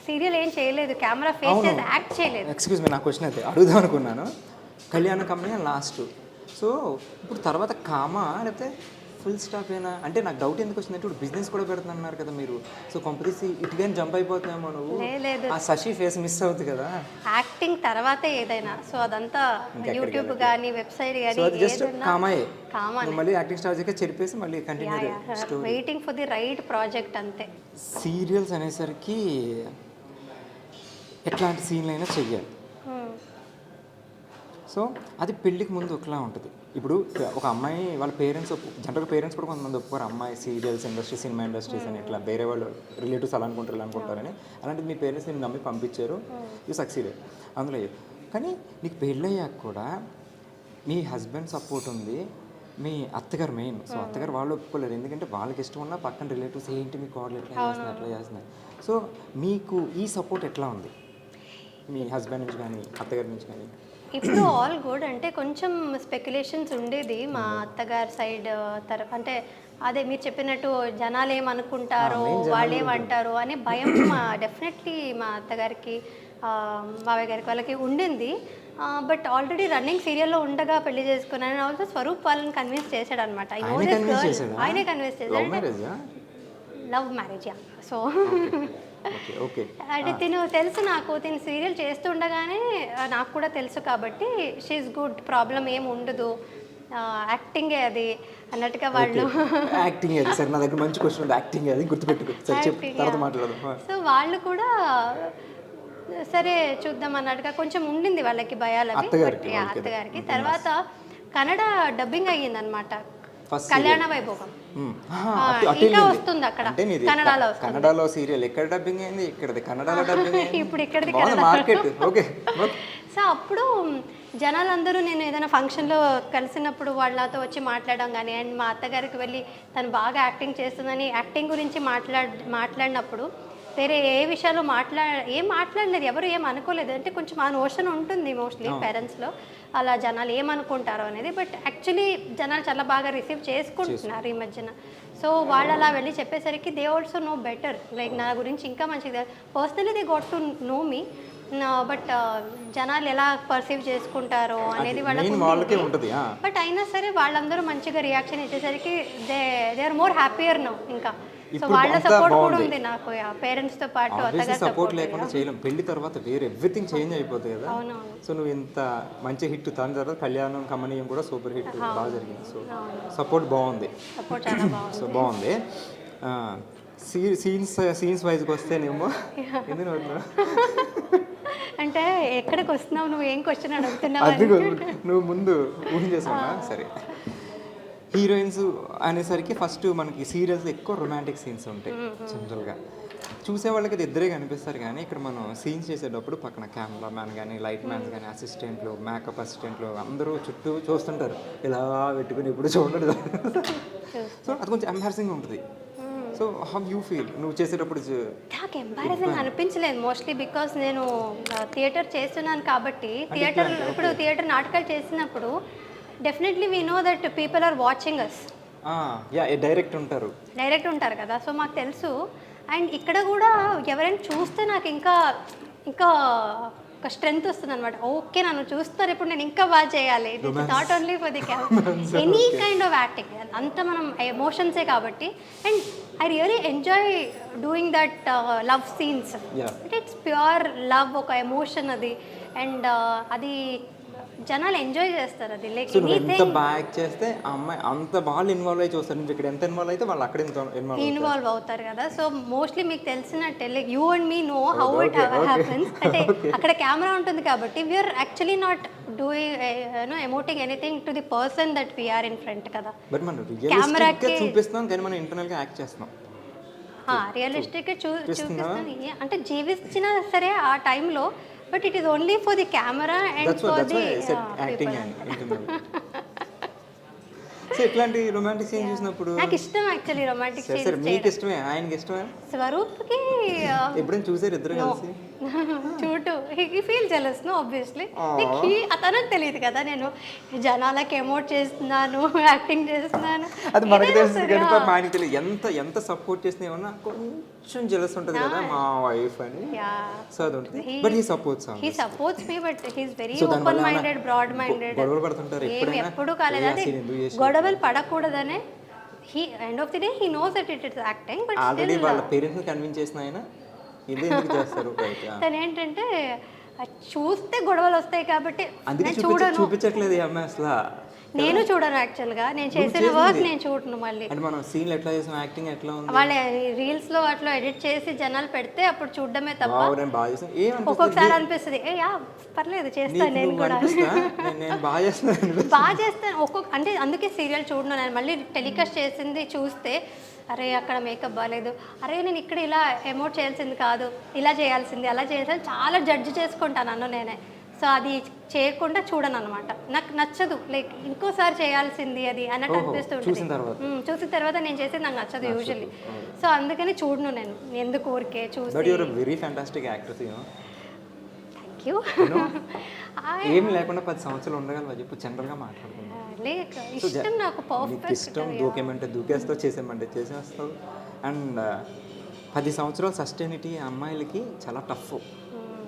B: సీరియల్ ఏం చేయలేదు, కెమెరా ఫేస్ చేసి యాక్ట్ చేయలేదు.
A: ఎక్స్క్యూజ్ మీ, నా క్వశ్చన్ అయితే అడుగుదాం అనుకున్నాను. కళ్యాణ కంపెనీ లాస్ట్, సో ఇప్పుడు తర్వాత కామా లేకపోతే ఫుల్ స్టాప్ అయినా అంటే నాకు డౌట్ ఎందుకు వచ్చిందంటే ఇప్పుడు బిజినెస్ కూడా పెడుతున్నారు కదా మీరు. సో కంపెనీస్ ఇటుగా జంప్ అయిపోతున్నామో నువ్వు, ఆ శశి ఫేస్ మిస్ అవుతుంది కదా.
B: యాక్టింగ్ తర్వాతే ఏదైనా, సో అదంతా యూట్యూబ్ కానీ వెబ్సైట్ కానీ
A: జస్ట్ కామాయే.
B: కామా
A: మళ్ళీ యాక్టింగ్ స్టార్ట్ చేయక చెరిపేసి మళ్ళీ continue
B: waiting for the right project అంతే.
A: సీరియల్స్ అనేసరికి ఎట్లాంటి సీన్లు అయినా చెయ్యాలి. సో అది పెళ్ళికి ముందు ఒకలా ఉంటుంది. ఇప్పుడు ఒక అమ్మాయి వాళ్ళ పేరెంట్స్ జనరల్గా పేరెంట్స్ కూడా కొంతమంది ఒప్పుకోరు, అమ్మాయి సీరియల్స్ ఇండస్ట్రీ, సినిమా ఇండస్ట్రీస్ అని ఇట్లా వేరే వాళ్ళు రిలేటివ్స్ అలా అనుకుంటారు ఇలా అనుకుంటారని. అలాంటిది మీ పేరెంట్స్ నేను నమ్మి పంపించారు, యూ సక్సీడెడ్ అందులో. కానీ నీకు పెళ్ళయ్యాక కూడా మీ హస్బెండ్ సపోర్ట్ ఉంది, మీ అత్తగారు మెయిన్. సో అత్తగారు వాళ్ళు ఒప్పుకోలేరు, ఎందుకంటే వాళ్ళకి ఇష్టం ఉన్న పక్కన రిలేటివ్స్ ఏంటి మీ కోడలు ఎట్లా చేస్తున్నారు అట్లా చేస్తున్నారు. సో మీకు ఈ సపోర్ట్ ఎట్లా ఉంది మీ హస్బెండ్ నుంచి కానీ అత్తగారి నుంచి కానీ?
B: ఇప్పుడు ఆల్ గుడ్. అంటే కొంచెం స్పెక్యులేషన్స్ ఉండేది మా అత్తగారి సైడ్ అంటే అదే మీరు చెప్పినట్టు జనాలు ఏమనుకుంటారో, వాళ్ళు ఏమంటారో అనే భయం డెఫినెట్లీ మా అత్తగారికి, బాబాయ్ గారికి వాళ్ళకి ఉండింది. బట్ ఆల్రెడీ రన్నింగ్ సీరియల్లో ఉండగా పెళ్లి చేసుకున్నాను. ఆల్సో స్వరూప్ వాళ్ళని కన్విన్స్ చేశాడు అనమాట. ఆయనే కన్విన్స్ చేశాడు. Love marriage. సో అంటే తిను తెలుసు నాకు, తిను సీరియల్ చేస్తుండగానే నాకు కూడా తెలుసు కాబట్టి షీఈస్ గుడ్, ప్రాబ్లం ఏమి ఉండదు, యాక్టింగే అది అన్నట్టుగా వాళ్ళు.
A: యాక్టింగ్ అది సరే, నా దగ్గర మంచి క్వశ్చన్ ఉంది, యాక్టింగ్ అది గుర్తుపెట్టుకో, తర్వాత మాట్లాడదాం.
B: సో వాళ్ళు కూడా సరే చూద్దాం అన్నట్టుగా కొంచెం ఉండింది వాళ్ళకి భయాలు అవి అత్తగారికి. తర్వాత కన్నడ డబ్బింగ్ అయ్యింది అనమాట, కళ్యాణ వైభోగం. ఇంకా వస్తుంది అక్కడ కన్నడలో.
A: కన్నడలో సీరియల్ ఎక్కడ డబ్బింగ్ అయింది, ఇక్కడది కన్నడలో డబ్బింగ్ అయింది.
B: ఇప్పుడు ఇక్కడది
A: మార్కెట్. ఓకే.
B: సో అప్పుడు జనాలందరూ నేను ఏదైనా ఫంక్షన్లో కలిసినప్పుడు వాళ్ళతో వచ్చి మాట్లాడడం కానీ, అండ్ మా అత్తగారికి వెళ్ళి తను బాగా యాక్టింగ్ చేస్తుందని యాక్టింగ్ గురించి మాట్లాడినప్పుడు వేరే ఏ విషయాలు ఏం మాట్లాడలేదు, ఎవరు ఏం అనుకోలేదు. అంటే కొంచెం ఆ నోషన్ ఉంటుంది మోస్ట్లీ పేరెంట్స్లో, అలా జనాలు ఏమనుకుంటారో అనేది. బట్ యాక్చువల్లీ జనాలు చాలా బాగా రిసీవ్ చేసుకుంటున్నారు ఈ మధ్యన. సో వాళ్ళు అలా వెళ్ళి చెప్పేసరికి they also know better, like నా గురించి ఇంకా మంచిగా personally they got to know me. బట్ జనాలు ఎలా పర్సీవ్ చేసుకుంటారో అనేది వాళ్ళకి ఉంటుంది. బట్ అయినా సరే వాళ్ళందరూ మంచిగా రియాక్షన్ ఇచ్చేసరికి they are more happier now. ఇంకా సో వాళ్ళ సపోర్ట్ కూడా ఉంది నాకు, పేరెంట్స్ తో పాటు అత్తగారి
A: సపోర్ట్ లేకుండా చేయలేం. పెళ్లి తర్వాత వేరే ఎవ్రీథింగ్ చేంజ్ అయిపోతుంది కదా. సో నువ్వు ఇంత మంచి హిట్, దాని తర్వాత కళ్యాణం కమనీయం కూడా సూపర్ హిట్ బాగా జరిగింది. సో సపోర్ట్ బాగుంది, సో బాగుంది. సీన్స్ వైజ్కి వస్తేనేమో ఎందుకు
B: అంటే ఎక్కడికి వస్తున్నావు, నువ్వు ఏం క్వశ్చన్ అడుగుతున్నావు,
A: అది నువ్వు ముందు ఊహించేసావా? సరే, హీరోయిన్స్ అనేసరికి ఫస్ట్ మనకి సీరియల్స్ ఎక్కువ రొమాంటిక్ సీన్స్ ఉంటాయి జనరల్గా. చూసే వాళ్ళకి అది ఇద్దరే కనిపిస్తారు, కానీ ఇక్కడ మనం సీన్స్ చేసేటప్పుడు పక్కన కెమెరా మ్యాన్ కానీ, లైట్ మ్యాన్స్ కానీ, అసిస్టెంట్లు, మేకప్ అసిస్టెంట్లు అందరూ చుట్టూ చూస్తుంటారు, ఇలా పెట్టుకుని ఇప్పుడు చూడలేదు. సో అది కొంచెం ఎంబారసింగ్ ఉంటుంది. సో హౌ యూ ఫీల్ నువ్వు చేసేటప్పుడు?
B: నాకు ఎంబారసింగ్ అనిపించలేదు మోస్ట్లీ, బికాస్ నేను థియేటర్ చేస్తున్నాను కాబట్టి. థియేటర్ నాటకాలు చేసినప్పుడు definitely we know that people are watching us.
A: Direct
B: ఉంటారు కదా, సో మాకు తెలుసు. అండ్ ఇక్కడ కూడా ఎవరైనా చూస్తే నాకు ఇంకా ఒక స్ట్రెంగ్త్ వస్తుంది అనమాట. ఓకే, నన్ను చూస్తారు, ఇప్పుడు నేను ఇంకా బాగా చేయాలి. Not only for the any kind of acting, అంతా మనం ఎమోషన్సే కాబట్టి. And I really enjoy doing that love scenes. It's pure love, ఒక ఎమోషన్ అది. అండ్ అది జనాలు ఎంజాయ్ చేస్తారు అది లైక్
A: సో నువ్వు ఎంత
B: ఎనీథింగ్
A: బాగా యాక్ట్ చేస్తే ఆ అమ్మాయి అంత బాగా ఇన్వాల్వ్ అయ్యి చూస్తారు. నువ్వు ఇక్కడ ఎంత ఇన్వాల్వ్ అయితే వాళ్ళు అక్కడ ఇన్వాల్వ్
B: ఇన్వాల్వ్ అవుతారు కదా. సో మోస్ట్లీ మీకు తెలిసినట్టే like you and me know how it
A: okay, okay.
B: Happens. అంటే అక్కడ కెమెరా ఉంటుంది కాబట్టి we are actually not doing emoting anything to the person that we are in front కదా.
A: బట్ మనం రియలిస్టిక్గా చూపిస్తున్నాం కానీ మనం ఇంటర్నల్గా యాక్ట్ చేస్తున్నాం.
B: రియలిస్టిక్గా చూపిస్తాను అంటే జీవించినా సరే ఆ టైంలో, but it is only for the camera and
A: that's
B: for the
A: acting and internal. So ఇట్లాంటి రొమాంటిక్ సీన్ చూసినప్పుడు
B: నాకు ఇష్టం యాక్చువల్లీ రొమాంటిక్
A: సరే సరే మీకు ఇష్టమే, ఆయనకి ఇష్టమే.
B: స్వరూప్కి
A: ఎప్పుడైనా చూసారు ఇద్దరు కలిసి?
B: చూడు he feel jealous no obviously. Like అతనికి తెలియదు కదా నేను జనాలకి ఎమోట్ చేస్తున్నాను, యాక్టింగ్ చేస్తున్నాను.
A: అది మనకు తెలుస్తుంది కానీ పాపం ఆయనకి తెలియదు. ఎంత ఎంత సపోర్ట్ చేసినా ఏమన్నా కొంచెం జెలస్ ఉంటుంది కదా మా వైఫ్ అని. సో అది ఉంటుంది. But he supports
B: me, but he's very open minded, broad minded.
A: గొడవలు పడుతుంటారు ఎప్పుడైనా?
B: ఎప్పుడు కాలేదు. అదే గొడవలు పడకూడదనే he end of the day he knows that it is acting. But
A: already వాళ్ళ పేరెంట్స్ కన్విన్స్ చేసిన ఆయన ఇది ఎందుకు చేస్తారు?
B: తను ఏంటంటే చూస్తే గొడవలు వస్తాయి కాబట్టి
A: అందుకే చూపించట్లేదు ఈ అమ్మాయి అసలు.
B: నేను చూడను యాక్చువల్గా, నేను చేసిన వర్క్ నేను చూడను. మళ్ళీ
A: అంటే మనం సీన్లు ఎట్లా చేసాం, యాక్టింగ్ ఎట్లా ఉంది,
B: వాళ్ళ రీల్స్ లో అట్లా ఎడిట్ చేసి జనాలు పెడితే అప్పుడు చూడడమే తప్ప.
A: బాగా చేసాం
B: ఒక్కొక్కసారి అనిపిస్తుంది ఏ యా పర్లేదు చేస్తాను నేను కూడా,
A: నేను బాగా చేస్తాను
B: బాగా చేస్తాను ఒక్కొక్క. అంటే అందుకే సీరియల్ చూడను నేను. మళ్ళీ టెలికాస్ట్ చేసింది చూస్తే అరే అక్కడ మేకప్ బాగాలేదు, అరే నేను ఇక్కడ ఇలా ఎమోట్ చేయాల్సింది కాదు, ఇలా చేయాల్సింది, అలా చేయాల్సింది చాలా జడ్జ్ చేసుకుంటాను నన్ను నేనే. సో అది చేయకుండా చూడను అనమాట. నాకు నచ్చదు, లైక్ ఇంకోసారి చేయాల్సింది అది అన్నట్టు అనిపిస్తుంటుంది. చూసిన తర్వాత నేను చేసేది నాకు నచ్చదు యూజువల్లీ. సో అందుకని చూడను నేను, ఎందుకు ఊరికే చూసి.
A: Very fantastic actress.
B: Thank you.
A: ఏం లేకుండా 10 సంవత్సరాలు ఉండగలవా చెప్పు? జనరల్గా మాట్లాడుకుంటాం.
B: లేక ఇష్టం నాకు పర్ఫెక్ట్
A: ఇష్టం. దూకేమంటే దూకేస్తావు, చేసేమంటే చేసేస్తావు. అండ్ 10 సంవత్సరాలు సస్టైనిటీ అమ్మాయిలకి చాలా టఫ్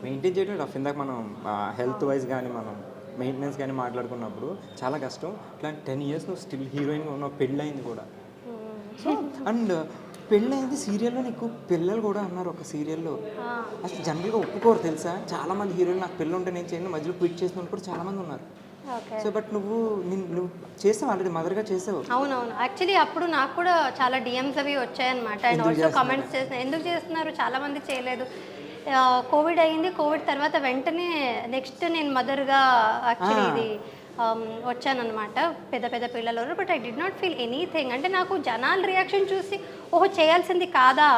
A: మెయింటైన్ చేయడం. టఫ్. ఇందాక మనం హెల్త్ వైజ్ కానీ మనం మెయింటెనెన్స్ కానీ మాట్లాడుకున్నప్పుడు చాలా కష్టం. ఇట్లాంటి 10 years నువ్వు స్టిల్ హీరోయిన్గా ఉన్నావు, పెళ్ళయింది కూడా. సో అండ్ పెళ్ళయింది సీరియల్లో, నీకు పిల్లలు కూడా అన్నారు ఒక సీరియల్లో. అసలు జనరల్గా ఒప్పుకోరు తెలుసా? చాలామంది హీరోయిన్ నాకు పిల్లలు ఉంటే నేను చేయను, మధ్యలో క్విట్ చేసిన వాళ్ళు కూడా చాలామంది ఉన్నారు. సో బట్ నువ్వు చేసావు, ఆల్రెడీ మదర్గా చేసావు.
B: అవునవును. యాక్చువల్లీ అప్పుడు నాకు కూడా చాలా డిఎమ్స్ అవి వచ్చాయన్నమాట. అండ్ ఆల్సో కమెంట్స్ చేసిన ఎందుకు చేస్తున్నారు, చాలామంది చేయలేదు. కోవిడ్ అయ్యింది, కోవిడ్ తర్వాత వెంటనే నెక్స్ట్ నేను మదర్గా యాక్చువల్లీ ఇది వచ్చానమాట, పెద్ద పెద్ద పిల్లలు. But I did not feel anything. అంటే నాకు జనాల రియాక్షన్ చూసి ఓహో చేయాల్సింది కాదా,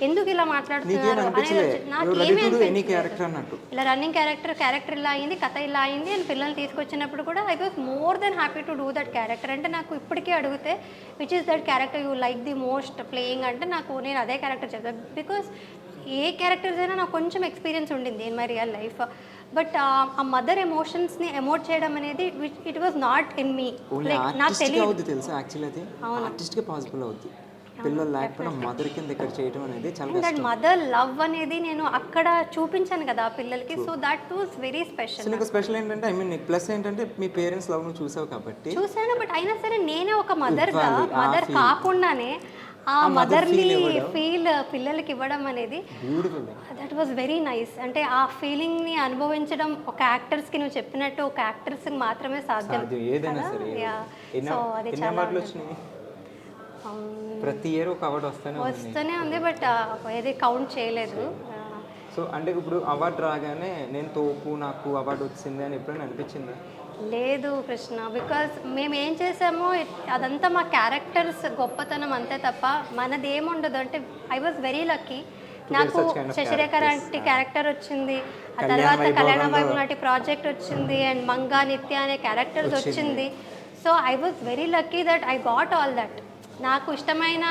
B: ఎందుకు ఇలా మాట్లాడుతున్నారు అనేది నాకు ఏమీ అనిపించలేదు. ఇలా రన్నింగ్ క్యారెక్టర్ ఇలా అయింది, కథ ఇలా అయింది అని పిల్లల్ని తీసుకొచ్చినప్పుడు కూడా I was more than happy to do that character. అంటే నాకు ఇప్పటికీ అడిగితే which is that character you like the most playing అంటే నాకు నేను అదే క్యారెక్టర్ చెప్తాను. బికాస్ ఏ క్యారెక్టర్స్ అయినా నాకు కొంచెం ఎక్స్పీరియన్స్ ఉండింది in my real life. But ఆ మదర్ ఎమోషన్స్ని ఎమోట్ చేయడం అనేది it was not in me. Like నాకు తెలియదు
A: తెలుసా యాక్చువల్లీ అది ఆర్టిస్ట్గా పాసిబుల్ అవుతుంది. పిల్లలు లేకపోయినా మదర్ కింద ఇక్కడ చేయడం అనేది చాలా
B: దట్ మదర్ లవ్ అనేది నేను అక్కడ చూపించాను కదా పిల్లలకి. So that was very special.
A: నీకు స్పెషల్ ఏంటంటే ఐ మీన్ నీకు ప్లస్ ఏంటంటే మీ పేరెంట్స్ లవ్ ను చూసావు కాబట్టి.
B: చూసాను, బట్ అయినా సరే నేనే ఒక మదర్ కాకుండానే ఆ మదర్ని ఫీల్ పిల్లలకి ఇవ్వడం అనేది దట్ వాజ్ వెరీ నైస్. అంటే ఆ ఫీలింగ్ని అనుభవించడం ఒక యాక్టర్స్కి నువ్వు చెప్పినట్టు ఒక యాక్టర్స్కి మాత్రమే సాధ్యం. సో అది చాలా
A: ప్రతి ఇయర్ ఒక అవార్డు
B: వస్తూనే ఉంది, బట్ ఏది కౌంట్ చేయలేదు.
A: సో అంటే ఇప్పుడు అవార్డు రాగానే నేను తోపు నాకు అవార్డు వచ్చింది అని ఎప్పుడైనా అనిపించిందా?
B: లేదు కృష్ణ, బికాజ్ మేము ఏం చేసామో అదంతా మా క్యారెక్టర్స్ గొప్పతనం అంతే తప్ప మనది ఏముండదు. అంటే ఐ వాజ్ వెరీ లక్కీ. నాకు శశిరేఖ లాంటి క్యారెక్టర్ వచ్చింది, ఆ తర్వాత కళ్యాణ వైభవ్ నాటి ప్రాజెక్ట్ వచ్చింది, అండ్ మంగా నిత్య అనే క్యారెక్టర్స్ వచ్చింది. So I was very lucky that I got all that. నాకు ఇష్టమైన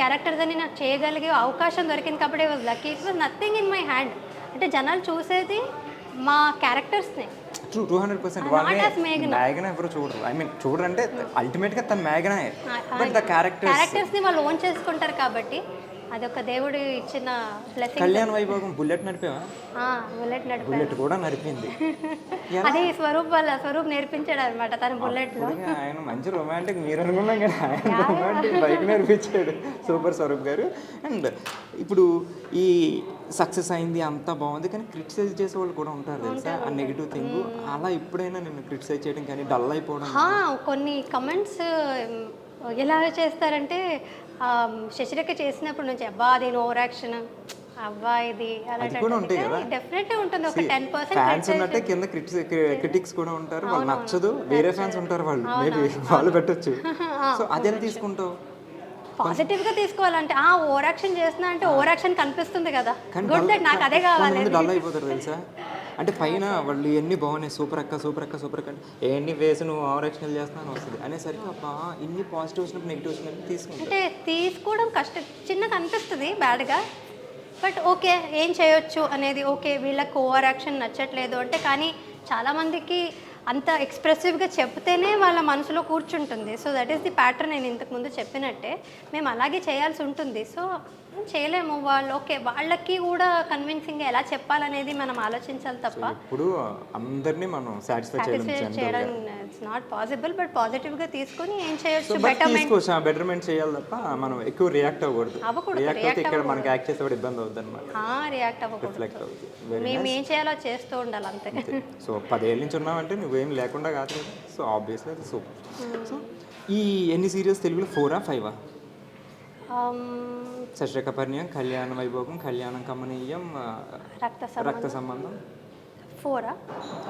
B: క్యారెక్టర్స్ అని నాకు చేయగలిగే అవకాశం దొరికింది కాబట్టి I was lucky. It was nothing in my hand. అంటే జనాలు చూసేది మా క్యారెక్టర్స్ని.
A: 200% మేఘనా ఎవరు చూడరు. ఐ మీన్ చూడరంటే అల్టిమేట్గా తన మేఘనా, బట్ ద
B: క్యారెక్టర్స్ని వాళ్ళు ఓన్ చేసుకుంటారు కాబట్టి అదొక దేవుడు ఇచ్చిన బ్లెస్సింగ్.
A: కళ్యాణ వైభోగం బుల్లెట్ నడిపావా?
B: బుల్లెట్
A: కూడా నడిపింది.
B: అది స్వరూప్ నేర్పించాడు అనమాట తన బుల్లెట్లో.
A: ఆయన మంచి రొమాంటిక్, మీరు అనుకున్నాం కదా ఆయన రొమాంటిక్ బైక్ నేర్పించాడు. సూపర్ స్వరూప్ గారు. అండ్ ఇప్పుడు ఈ సక్సెస్ అయింది అంతా బాగుంది, కానీ క్రిటిసైజ్ చేసే వాళ్ళు కూడా ఉంటారు తెలుసా, ఆ నెగిటివ్ థింగ్. అలా ఎప్పుడైనా నేను క్రిటిసైజ్ చేయడం కానీ డల్ అయిపోవడం
B: కొన్ని కమెంట్స్ ఎలా చేస్తారంటే శశిరేఖ చేసినప్పుడు నుంచి అబ్బా నేను ఓవర్ యాక్షన్ అబ్బా ఇది
A: అది కూడా ఉంటాయి కదా.
B: డెఫినెట్లీ ఉంటుంది. ఒక 10%
A: ఫ్యాన్స్ ఉన్నట్టే కింద క్రిటిక్స్ కూడా ఉంటారు, వాళ్ళు నచ్చదు వేరే ఫ్యాన్స్ ఉంటారు, వాళ్ళు మేబీ వాళ్ళు పెట్టొచ్చు. సో అదెలా తీసుకుంటావు?
B: పాజిటివ్ గా తీసుకోవాలంటే ఓవర్ యాక్షన్ చేస్తున్నా అంటే ఓవర్ యాక్షన్ కనిపిస్తుంది కదా, గుడ్ దట్ నాకు అదే కావాలి.
A: డల్ అయిపోతారు తెలుసా, అంటే పైన వాళ్ళు ఎన్ని బాగున్నాయి సూపర్ అక్క సూపర్ అక్క సూపర్ అక్క ఎన్ని వేసి నువ్వు ఓవర్ యాక్షన్ చేస్తున్నాను వస్తుంది అనేసరికి అబ్బా ఇన్ని పాజిటివ్ వచ్చినప్పుడు నెగిటివ్ వచ్చినప్పుడు తీసుకుంటా.
B: అంటే తీసుకోవడం కష్టం, చిన్నగా అనిపిస్తుంది బ్యాడ్గా, బట్ ఓకే ఏం చేయొచ్చు అనేది. ఓకే వీళ్ళకి ఓవర్ యాక్షన్ నచ్చట్లేదు అంటే, కానీ చాలామందికి అంత ఎక్స్ప్రెసివ్గా చెప్తేనే వాళ్ళ మనసులో కూర్చుంటుంది. So that is the pattern. నేను ఇంతకుముందు చెప్పినట్టే మేము అలాగే చేయాల్సి ఉంటుంది. సో చేయలేము, వాళ్ళు ఓకే వాళ్ళకి కూడా కన్విన్సింగ్గా ఎలా చెప్పాలనేది మనం ఆలోచించాలి తప్ప
A: ఇప్పుడు అందరినీ మనం సాటిస్ఫై
B: చేయడం ఇట్స్ నాట్ పాసిబుల్. బట్ పాజిటివ్గా తీసుకొని ఏం చేయొచ్చు,
A: బెటర్మెంట్ చేయాలి తప్ప మనం ఎక్కువ రియాక్ట్ అవ్వకూడదు. రియాక్ట్ అయితే ఇక్కడ మనకి యాక్ట్ చేసేవాడు ఇబ్బంది అవుతుంది అనమాట.
B: రియాక్ట్ అవ్వకూడదు, మేము ఏం చేయాలో చేస్తూ ఉండాలి అంతే.
A: సో 10 ఏళ్ళ నుంచి ఉన్నామంటే నువ్వేం లేకుండా కాదు కదా. సో ఆబ్వియస్లీ అది సూపర్. సో ఈ ఎన్ని సీరియల్స్ తెలుగులో 4 or 5? శశిరేఖ పరిణయం, కళ్యాణ వైభోగం, కళ్యాణం కమనీయం, రక్త సంబంధం
B: 4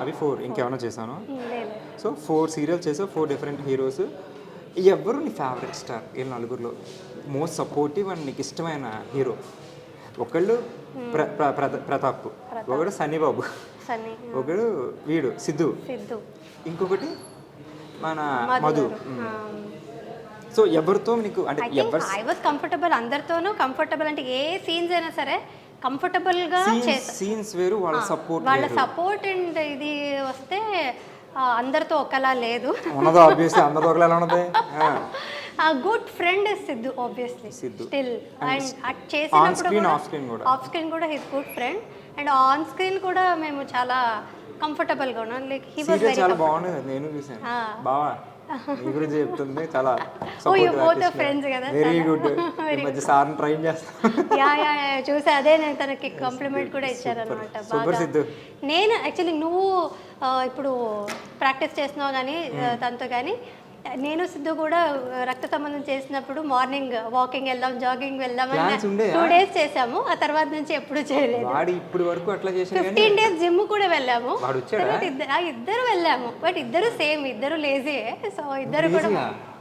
A: అవి 4. ఇంకేమైనా చేశాను? సో 4 సీరియల్ చేసావు, 4 డిఫరెంట్ హీరోస్. ఎవరు నీ ఫేవరెట్ స్టార్ వీళ్ళ నలుగురిలో? మోస్ట్ సపోర్టివ్ అండ్ నీకు ఇష్టమైన హీరో? ఒకళ్ళు ప్రతాప్, ఒకడు సన్నీబాబు, ఒకడు వీడు సిద్ధు, ఇంకొకటి మన మధు. సో ఎవరితో నీకు అంటే
B: ఐ వాజ్ కంఫర్టబుల్, అందరితోనూ కంఫర్టబుల్. అంటే ఏ సీన్స్ అయినా సరే కంఫర్టబుల్ గా
A: సీన్స్ వేరు, వాళ్ళ
B: సపోర్ట్ అండ్ ఇది వస్తే అందరితో ఒకలా లేదు.
A: ఉన్నది ఆబ్వియస్లీ అందరితో ఒకలా ఉన్నది.
B: Good friend is Siddhu obviously still. And చేసినప్పుడు ఆఫ్ స్క్రీన్ కూడా his good friend, and on screen కూడా మేము చాలా కంఫర్టబుల్ గా ఉన్నాం. లైక్ హి వాస్ వెరీ
A: చాలా బాగుంది, నేను చూసాను. బావా నీ గురించి చెప్తుంది చాలా
B: ఫ్రెండ్స్ కదా,
A: వెరీ గుడ్. ఈ మధ్య సార్ని ట్రైన్ చేస్తాను.
B: చూసా, అదే నేను తనకి కాంప్లిమెంట్ కూడా ఇచ్చాను అనమాట.
A: సూపర్ సిద్ధు.
B: నేను యాక్చువల్లీ నువ్వు ఇప్పుడు ప్రాక్టీస్ చేస్తున్నావు కానీ తనతో, కానీ నేను సిద్ధు కూడా రక్త సంబంధం చేసినప్పుడు మార్నింగ్ వాకింగ్ వెళ్దాం, జాగింగ్ వెళ్దాం అని 2 days చేసాము. ఆ తర్వాత నుంచి ఎప్పుడు చేయలేదు.
A: ఇప్పుడు వరకు అట్లా చేసాను.
B: 15 days జిమ్ కూడా వెళ్ళాము, ఇద్దరు వెళ్ళాము. బట్ ఇద్దరు సేమ్, ఇద్దరు లేజీ. సో ఇద్దరు కూడా,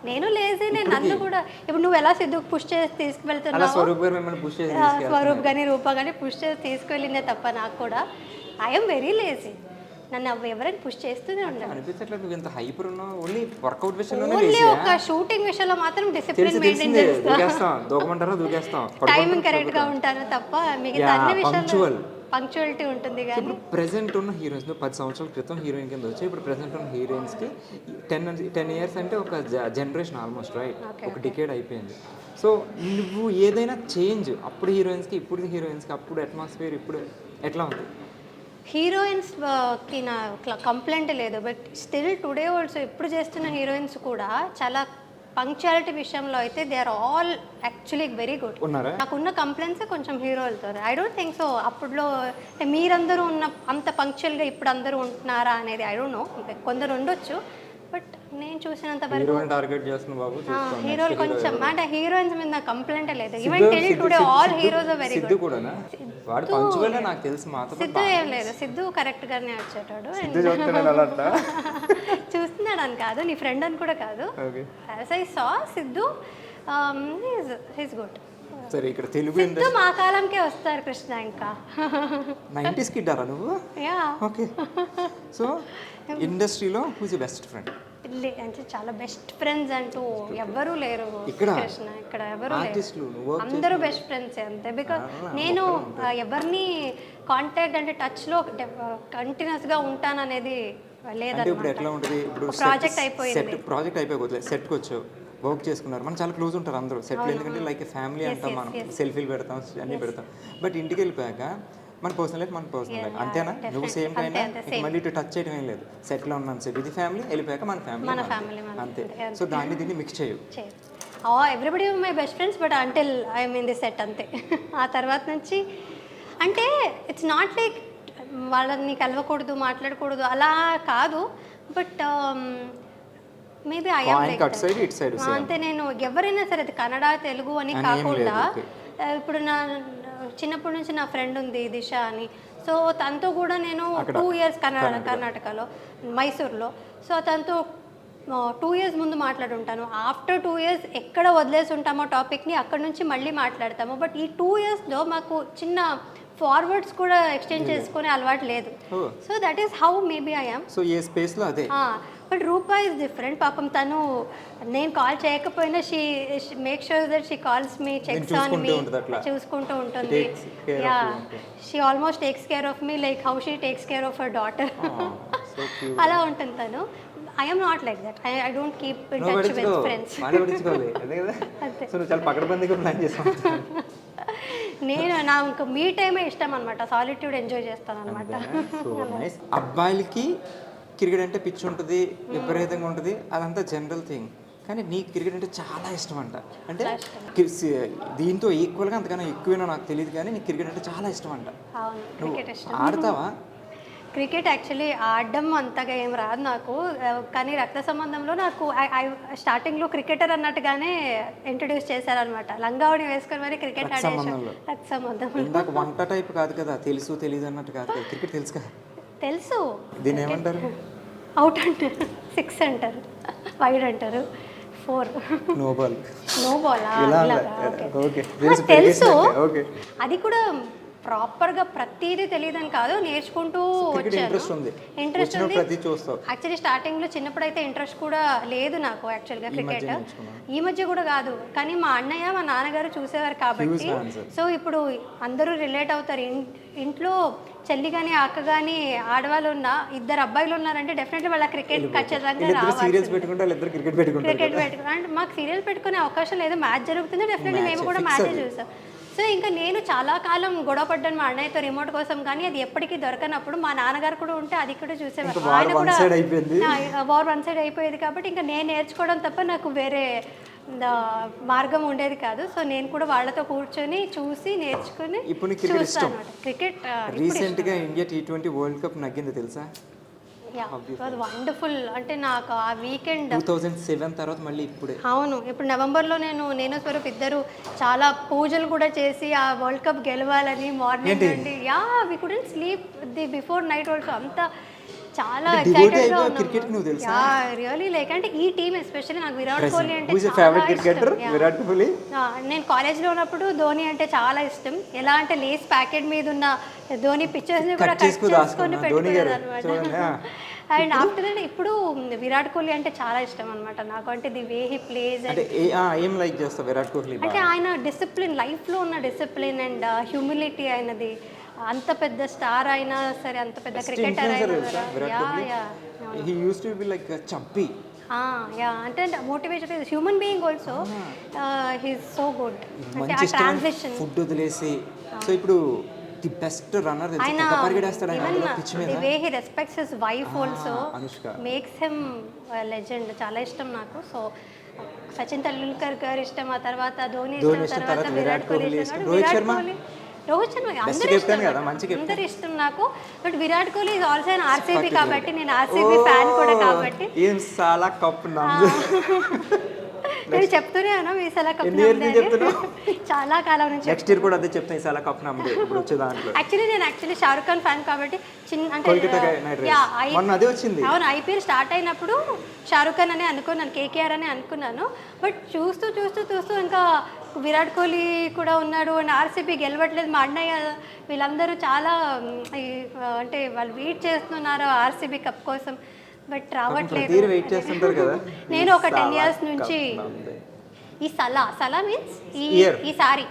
B: నేను లేజీ, నేను నన్ను కూడా. ఇప్పుడు నువ్వు ఎలా సిద్ధుకు పుష్ చేసి తీసుకువెళ్తున్నావు, స్వరూప్ కానీ రూప కానీ పుష్ చేసి తీసుకువెళ్ళిందే తప్ప నాకు కూడా ఐఎమ్ వెరీ లేజీ. నన్ను ఎవరైనా పుష్ చేస్తూనే ఉండాలి. ఓన్లీ ఒక షూటింగ్ విషయంలో మాత్రం డిసిప్లిన్ మెయింటైన్ చేస్తాం, టైమింగ్ కరెక్ట్ గా ఉంటాను తప్ప మిగతా అన్ని విషయాల్లో పంక్చువాలిటీ ఉంటుంది. కానీ
A: ప్రెసెంట్ ఉన్న హీరోయిన్స్ 10 సంవత్సరాల క్రితం హీరోయిన్ కింద వచ్చి ఇప్పుడు ప్రెసెంట్ ఉన్న హీరోయిన్స్ కి 10 years అంటే ఒక జనరేషన్ ఆల్మోస్ట్, రైట్? ఒక డికేడ్ అయిపోయింది. సో నువ్వు ఏదైనా చేంజ్ అప్పుడు హీరోయిన్స్కి ఇప్పుడు హీరోయిన్స్కి, అప్పుడు అట్మాస్ఫియర్ ఇప్పుడు ఎట్లా ఉంది?
B: హీరోయిన్స్కి నా కంప్లైంట్ లేదు, బట్ స్టిల్ టుడే ఆల్సో ఇప్పుడు చేస్తున్న హీరోయిన్స్ కూడా చాలా పంక్చువాలిటీ విషయంలో అయితే they are all actually very good. నాకున్న కంప్లైంట్స్ కొంచెం హీరోలతో. ఐ డోంట్ థింక్ సో అప్పుడులో మీరందరూ ఉన్న అంత పంక్చువల్గా ఇప్పుడు అందరూ ఉంటున్నారా అనేది ఐ డోంట్ నో. కొందరు ఉండొచ్చు, బట్ నేను చూసినంత వరకు హీరోలు కొంచెం అంటే హీరోయిన్స్ మీద నా కంప్లైంట్ లేదు. Even till today all heroes are very good. Siddhu ఏం లేదు, సిద్ధు కరెక్ట్ గానే వచ్చేటాడు. చూస్తున్నాడు అని కాదు, నీ ఫ్రెండ్ అని కూడా కాదు. As I saw Siddhu he's good.
A: సరే, ఇక్కడ తెలుగు
B: సిద్ధు మా కాలంకే వస్తారు కృష్ణ. ఇంకా
A: 90s కిడ్ ఆరా నువ్వు?
B: యా.
A: ఓకే. సో ఇండస్ట్రీలో హూస్ యువర్ బెస్ట్ ఫ్రెండ్?
B: అంటే చాలా బెస్ట్ ఫ్రెండ్స్ అంటూ ఎవ్వరూ లేరు కృష్ణ. ఇక్కడ ఎవరు లేరు, అందరూ బెస్ట్ ఫ్రెండ్స్ అంతే. బికాజ్ నేను ఎవరిని కాంటాక్ట్ అంటే టచ్లో కంటిన్యూస్గా ఉంటాననేది లేదన్నమాట. ప్రాజెక్ట్
A: అయిపోయింది, సెట్కి వచ్చావు, వర్క్ చేసుకున్నారు, మనం చాలా క్లోజ్ ఉంటారు అందరూ సెటిల్. ఎందుకంటే లైక్ ఫ్యామిలీ అంటాం, మనం సెల్ఫీలు పెడతాం, అన్నీ పెడతాం. బట్ ఇంటికి వెళ్ళిపోయాక మన పర్సనల్ లైఫ్ మన పర్సనల్ లైఫ్ అంతేనా? నువ్వు సేమ్ టైం మళ్ళీ ఇటు టచ్ చేయడం ఏం లేదు. సెటిల్ ఉన్నాను సేపు, ఇది ఫ్యామిలీ, వెళ్ళిపోయాక మన ఫ్యామిలీ అంతే. సో దాన్ని దీన్ని మిక్స్ చేయు.
B: Everybody my best friends, but until I'm in the set అంతే. ఆ తర్వాత నుంచి అంటే ఇట్స్ నాట్ లైక్ వాళ్ళని కలవకూడదు మాట్లాడకూడదు అలా కాదు, బట్ మేబీ ఐఎమ్ లైక్
A: అటు సైడ్ ఇటు సైడ్
B: అంతే. నేను ఎవరైనా సరే అది కన్నడ తెలుగు అని కాకుండా ఇప్పుడు నా చిన్నప్పటి నుంచి నా ఫ్రెండ్ ఉంది దిశ అని, సో తనతో కూడా నేను 2 years కర్ణాటకలో మైసూర్లో, సో తనతో 2 years ముందు మాట్లాడుంటాను. ఆఫ్టర్ 2 years ఎక్కడ వదిలేసి ఉంటామో టాపిక్ని అక్కడ నుంచి మళ్ళీ మాట్లాడతాము. బట్ ఈ 2 yearsలో మాకు చిన్న ఫార్వర్డ్స్ కూడా ఎక్స్చేంజ్ చేసుకునే అలవాటు లేదు. So that is how maybe I'm.
A: So ఏ స్పేస్లో అదే.
B: But Rupa is different. పాపం తను నేను కాల్ చేయకపోయినా she make sure that she calls me, checks on me, చూసుకుంటూ ఉంటుంది. Yeah, she almost takes care of me like how she takes care of her daughter. అలా ఉంటుంది తను. I am not like that. I don't keep in touch with friends. నేను నాకు మీ టైమే ఇష్టం అనమాట, సాలిట్యూడ్ ఎంజాయ్ చేస్తాను అనమాట.
A: అబ్బాయిలకి క్రికెట్ అంటే పిచ్చి ఉంటుంది, విపరీతంగా ఉంటుంది, అదంతా జనరల్ థింగ్. కానీ నీకు క్రికెట్ అంటే చాలా ఇష్టం అంట. అంటే దీంతో ఈక్వల్గా అంతకన్నా ఎక్కువేనో నాకు తెలియదు, కానీ నీకు క్రికెట్ అంటే చాలా ఇష్టం అంట. ఆడతావా?
B: క్రికెట్ యాక్చువల్లీ ఆడడం అంతగా ఏం రాదు నాకు, కానీ రక్త సంబంధంలో నాకు స్టార్టింగ్లో క్రికెటర్ అన్నట్టుగానే ఇంట్రడ్యూస్ చేశారనమాట. లంగావని వేసుకొని మరి క్రికెట్ ఆడేసాను. రక్త సంబంధం
A: వంట టైప్ కాదు కదా, తెలుసు తెలియదు అన్నట్టు కాదు కదా. క్రికెట్ తెలుసు కదా?
B: తెలుసు.
A: దీన్ని ఏమంటారు?
B: అవుట్ అంటారు, 6 అంటారు, వైడ్ అంటారు, 4 నో బాల్. తెలుసు. అది కూడా ప్రాపర్గా ప్రతిదీ తెలియదని కాదు, నేర్చుకుంటూ వచ్చాను. ఇంట్రెస్ట్ ఉంది. యాక్చువల్లీ స్టార్టింగ్లో చిన్నప్పుడు అయితే ఇంట్రెస్ట్ కూడా లేదు నాకు యాక్చువల్గా క్రికెట్. ఈ మధ్య కూడా కాదు, కానీ మా అన్నయ్య మా నాన్నగారు చూసేవారు కాబట్టి, సో ఇప్పుడు అందరూ రిలేట్ అవుతారు. ఇంట్లో చెల్లి కానీ అక్క కానీ ఆడవాళ్ళు ఉన్న 2 అబ్బాయిలు ఉన్నారంటే డెఫినెట్లీ వాళ్ళ క్రికెట్ ఖచ్చితంగా రావాలి. క్రికెట్ పెట్టుకుని అంటే మాకు సీరియల్స్ పెట్టుకునే అవకాశం లేదు. మ్యాచ్ జరుగుతుంది, డెఫినెట్లీ మేము కూడా మ్యాచే చూసాం. సో ఇంకా నేను చాలా కాలం గొడవ పడ్డాను మా అన్నయ్యతో రిమోట్ కోసం, కానీ అది ఎప్పటికీ దొరకనప్పుడు మా నాన్నగారు కూడా ఉంటే అది కూడా చూసేవారు. ఆయన కూడా వార్ 1 side అయిపోయేది కాబట్టి ఇంకా నేను నేర్చుకోవడం తప్ప నాకు వేరే మార్గం ఉండేది కాదు. సో నేను కూడా వాళ్ళతో కూర్చొని చూసి నేర్చుకుని చూస్తాను క్రికెట్.
A: రీసెంట్గా ఇండియా T20 వరల్డ్ కప్ నగ్గింది తెలుసా?
B: వండర్ఫుల్. అంటే నాకు ఆ వీకెండ్
A: 2007 తర్వాత మళ్ళీ ఇప్పుడే.
B: అవును, ఇప్పుడు నవంబర్లో నేను స్వరూప్ ఇద్దరు చాలా పూజలు కూడా చేసి ఆ వరల్డ్ కప్ గెలవాలని మార్నింగ్ నుండి we couldn't sleep the before night also. అంత చాలా ఎక్సైటెడ్గా ఉన్నాను. రియల్లీ లైక్ అంటే ఈ టీమ్ ఎస్పెషల్లీ నాకు విరాట్ కోహ్లీ అంటే
A: విరాట్ కోహ్లీ.
B: నేను కాలేజ్లో ఉన్నప్పుడు ధోని అంటే చాలా ఇష్టం. ఎలా అంటే లేస్ ప్యాకెట్ మీద ఉన్న ధోని పిక్చర్స్ని కూడా కట్ చేసుకొని పెట్టుకున్నాను అనమాట. అండ్ ఆఫ్టర్ దట్ ఇప్పుడు విరాట్ కోహ్లీ అంటే చాలా ఇష్టం అనమాట నాకు. అంటే ది వే హీ ప్లేస్ అంటే ఆయన డిసిప్లిన్, లైఫ్లో ఉన్న డిసిప్లిన్ అండ్ హ్యూమిలిటీ అయినది. అంత పెద్ద స్టార్ అయినా సరే, అంత పెద్ద క్రికెటర్ అయినా అంటే motivation human being also he's so good. అంటే ఆ ట్రాన్సిషన్
A: ఫుడ్ వదిలేసి సో ఇప్పుడు the best runner
B: the way he respects his wife also makes him legend. చాలా ఇష్టం నాకు. సో సచిన్ తెండూల్కర్ గారు ఇష్టం, ఆ తర్వాత ధోని ఇష్టం, తర్వాత విరాట్ కోహ్లీ ఇష్టం. రోహిత్ శర్మ అందరు ఇష్టం నాకు. But Virat Kohli is also an RCB కాబట్టి నేను ఆర్సీబీ ఫ్యాన్ కూడా కాబట్టి నేను చెప్తూనే ఉన్నా ఈసారి కప్ చాలా కాలం నుంచి.
A: నెక్స్ట్ ఇయర్ కూడా అదే చెప్తాను, ఈసారి కప్ నమ్మదే ఇప్పుడు వచ్చే దాంట్లో.
B: యాక్చువల్లీ షారుఖ్ ఖాన్ ఫ్యాన్ కాబట్టి అంటే అవును, ఐపీఎల్ స్టార్ట్ అయినప్పుడు షారుఖ్ ఖాన్ అని అనుకున్నాను, కేకేఆర్ అని అనుకున్నాను. బట్ చూస్తూ ఇంకా విరాట్ కోహ్లీ కూడా ఉన్నాడు అండ్ ఆర్సీబీ గెలవట్లేదు. మా అన్నయ్య వీళ్ళందరూ చాలా అంటే వాళ్ళు వెయిట్ చేస్తున్నారు ఆర్సీబీ కప్ కోసం, బట్ రావట్లేదు. నేను ఒక 10 years నుంచి ఈ సలా మీన్స్ ఈసారి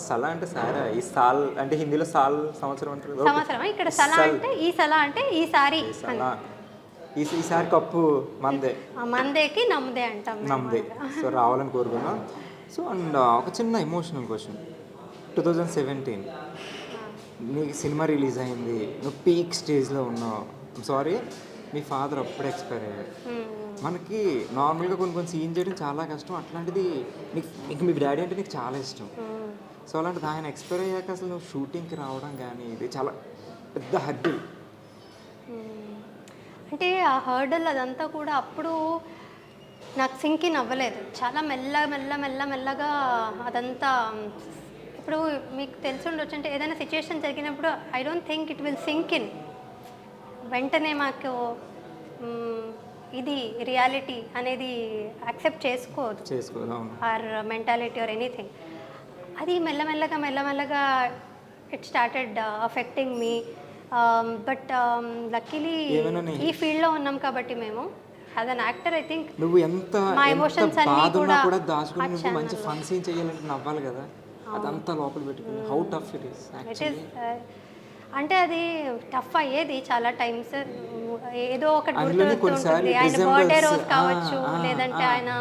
A: సలా అంటే సారా, ఈ సాల్ అంటే హిందీలో సాల్ సంవత్సరం అంటారు.
B: సంవత్సరం ఇక్కడ సలా అంటే ఈ సలా అంటే ఈసారి.
A: ఈసారి కప్పు
B: మందేకి నమ్మదే అంటాం.
A: నమ్మదే. సో రావాలని కోరుకున్నాం. సో అండ్ ఒక చిన్న ఎమోషనల్ క్వశ్చన్. 2017 నీకు సినిమా రిలీజ్ అయింది, నువ్వు పీక్ స్టేజ్లో ఉన్నావు. సారీ, మీ ఫాదర్ అప్పుడే ఎక్స్పైర్ అయ్యారు. మనకి నార్మల్గా కొన్ని సీన్ చేయడం చాలా కష్టం. అట్లాంటిది నీకు మీ డాడీ అంటే నీకు చాలా ఇష్టం. సో అలాంటిది ఆయన ఎక్స్పైర్ అయ్యాక అసలు నువ్వు షూటింగ్కి రావడం కానీ ఇది చాలా పెద్ద హర్డిల్.
B: అంటే ఆ హర్డల్ అదంతా కూడా అప్పుడు నాకు సింక్ ఇన్ అవ్వలేదు. చాలా మెల్లగా అదంతా ఇప్పుడు మీకు తెలిసి ఉండొచ్చు. అంటే ఏదైనా సిచ్యుయేషన్ జరిగినప్పుడు I don't think it will sink in. వెంటనే మాకు ఇది రియాలిటీ అనేది యాక్సెప్ట్ చేసుకోదు, ఆర్ మెంటాలిటీ ఆర్ ఎనీథింగ్. అది మెల్లమెల్లగా it started affecting me. But luckily ఈ ఫీల్డ్లో ఉన్నాం కాబట్టి మేము as an actor I think
A: నువ్వు ఎంత
B: మా ఎమోషన్స్ అన్నీ
A: కూడా దాచుకుని నువ్వు మంచి ఫన్ సీన్ చేయాలంటే నవ్వాలి కదా, అదంతా లోపల పెట్టుకుని how tough it is actually.
B: అంటే అది టఫ్ అయ్యేది చాలా టైమ్స్. ఏదో ఒకటి గుర్తుంటుంది, ఆయన బర్త్డే రోజు కావచ్చు, లేదంటే ఆయన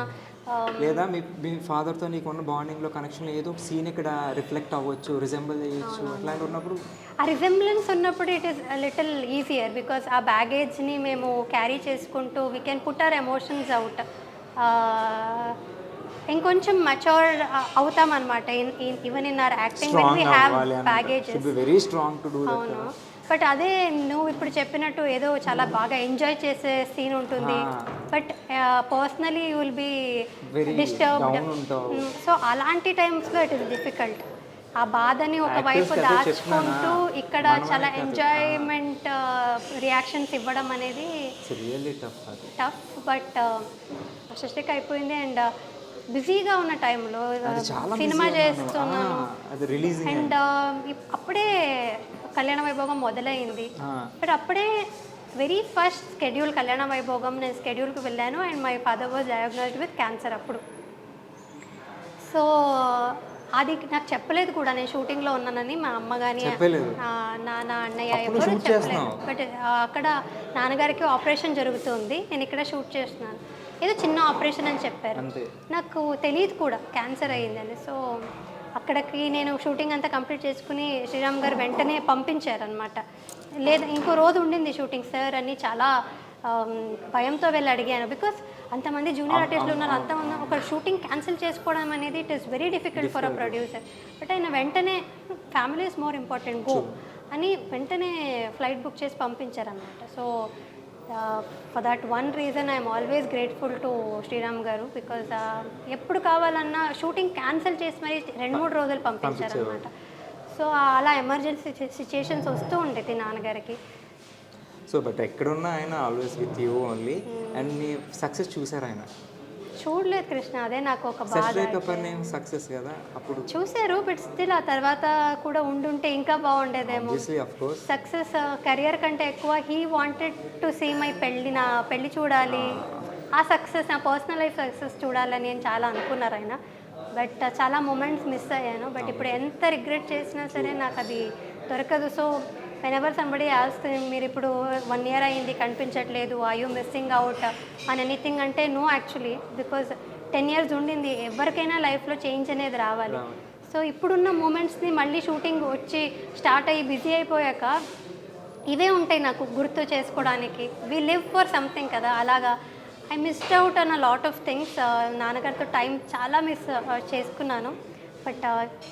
A: లేదా మీ ఫాదర్తో నీకున్న బాండింగ్లో కనెక్షన్ ఏదో ఒక సీన్ ఇక్కడ రిఫ్లెక్ట్ అవ్వచ్చు, రిజెంబుల్ చేయొచ్చు. అట్లాంటి ఉన్నప్పుడు
B: ఆ రిజెంబ్లెన్స్ ఉన్నప్పుడు it is little easier because ఆ బ్యాగేజ్ని మేము క్యారీ చేసుకుంటూ we can put our emotions out. ఇంకొంచెం మచ్యూర్ అవుతాం అనమాట. Even in our acting when we have baggages.
A: Very strong to do that.
B: అవును, బట్ అదే నువ్వు ఇప్పుడు చెప్పినట్టు ఏదో చాలా బాగా ఎంజాయ్ చేసే సీన్ ఉంటుంది, but personally you will be disturbed. So అలాంటి టైమ్స్లో ఇట్ ఈస్ డిఫికల్ట్. ఆ బాధని ఒకవైపు దాచుకుంటూ ఇక్కడ చాలా ఎంజాయ్మెంట్ రియాక్షన్స్ ఇవ్వడం అనేది టఫ్. బట్ సృష్టికి అయిపోయింది అండ్ బిజీగా ఉన్న టైంలో సినిమా చేస్తున్నాను అండ్ అప్పుడే కళ్యాణ వైభోగం మొదలైంది. బట్ అప్పుడే వెరీ ఫస్ట్ స్కెడ్యూల్ కళ్యాణ వైభోగం నేను స్కెడ్యూల్కి వెళ్ళాను and my father was diagnosed with cancer అప్పుడు. సో అది నాకు చెప్పలేదు కూడా నేను షూటింగ్లో ఉన్నానని. మా అమ్మ కానీ నాన్న అన్నయ్య ఎవరు చెప్పలేదు. బట్ అక్కడ నాన్నగారికి ఆపరేషన్ జరుగుతుంది, నేను ఇక్కడ షూట్ చేస్తున్నాను, ఏదో చిన్న ఆపరేషన్ అని చెప్పారు. నాకు తెలియదు కూడా క్యాన్సర్ అయ్యిందని. సో అక్కడికి నేను షూటింగ్ అంతా కంప్లీట్ చేసుకుని శ్రీరామ్ గారు వెంటనే పంపించారనమాట. లేదా ఇంకో రోజు ఉండింది షూటింగ్ సార్ అని చాలా భయంతో వెళ్ళి అడిగాను. బికాస్ అంతమంది జూనియర్ ఆర్టిస్టులు ఉన్నారు, అంత ఒక షూటింగ్ క్యాన్సిల్ చేసుకోవడం అనేది it is very difficult for a producer. But ఆయన వెంటనే family is more important go అని వెంటనే ఫ్లైట్ బుక్ చేసి పంపించారనమాట. So for that one reason I'm always grateful to Sriram garu. Because ఎప్పుడు కావాలన్నా షూటింగ్ క్యాన్సిల్ చేసి మరి 2-3 రోజులు పంపించారనమాట. సో అలా ఎమర్జెన్సీ సిచ్యుయేషన్స్ వస్తూ ఉండేది నాన్నగారికి.
A: సో బట్ ఎక్కడున్నా ఆయన always with you only. And నీ సక్సెస్ చూసారు ఆయన?
B: చూడలేదు కృష్ణ, అదే నాకు ఒక బాధ.
A: సక్సెస్ కదా అప్పుడు
B: చూసారు, బట్ స్టిల్ ఆ తర్వాత కూడా ఉండుంటే ఇంకా బాగుండేదేమో. సక్సెస్ కెరియర్ కంటే ఎక్కువ he wanted to see my నా పెళ్ళి చూడాలి, ఆ సక్సెస్ నా పర్సనల్ లైఫ్ సక్సెస్ చూడాలని నేను చాలా అనుకున్నారు ఆయన. బట్ చాలా మూమెంట్స్ మిస్ అయ్యాను. బట్ ఇప్పుడు ఎంత రిగ్రెట్ చేసినా సరే నాకు అది దొరకదు. సో whenever somebody asks మీరు ఇప్పుడు 1 year అయింది కనిపించట్లేదు, ఆర్ యూ మిస్సింగ్ అవుట్ అని ఎనీథింగ్ అంటే నో యాక్చువల్లీ, బికాజ్ 10 years ఉండింది. ఎవరికైనా లైఫ్లో చేంజ్ అనేది రావాలి. సో ఇప్పుడున్న మూమెంట్స్ని మళ్ళీ షూటింగ్ వచ్చి స్టార్ట్ అయ్యి బిజీ అయిపోయాక ఇవే ఉంటాయి నాకు గుర్తు చేసుకోవడానికి. వీ లివ్ ఫర్ సంథింగ్ కదా, అలాగా I missed out an a lot of things. నాన్నగారితో టైం చాలా మిస్ చేసుకున్నాను. బట్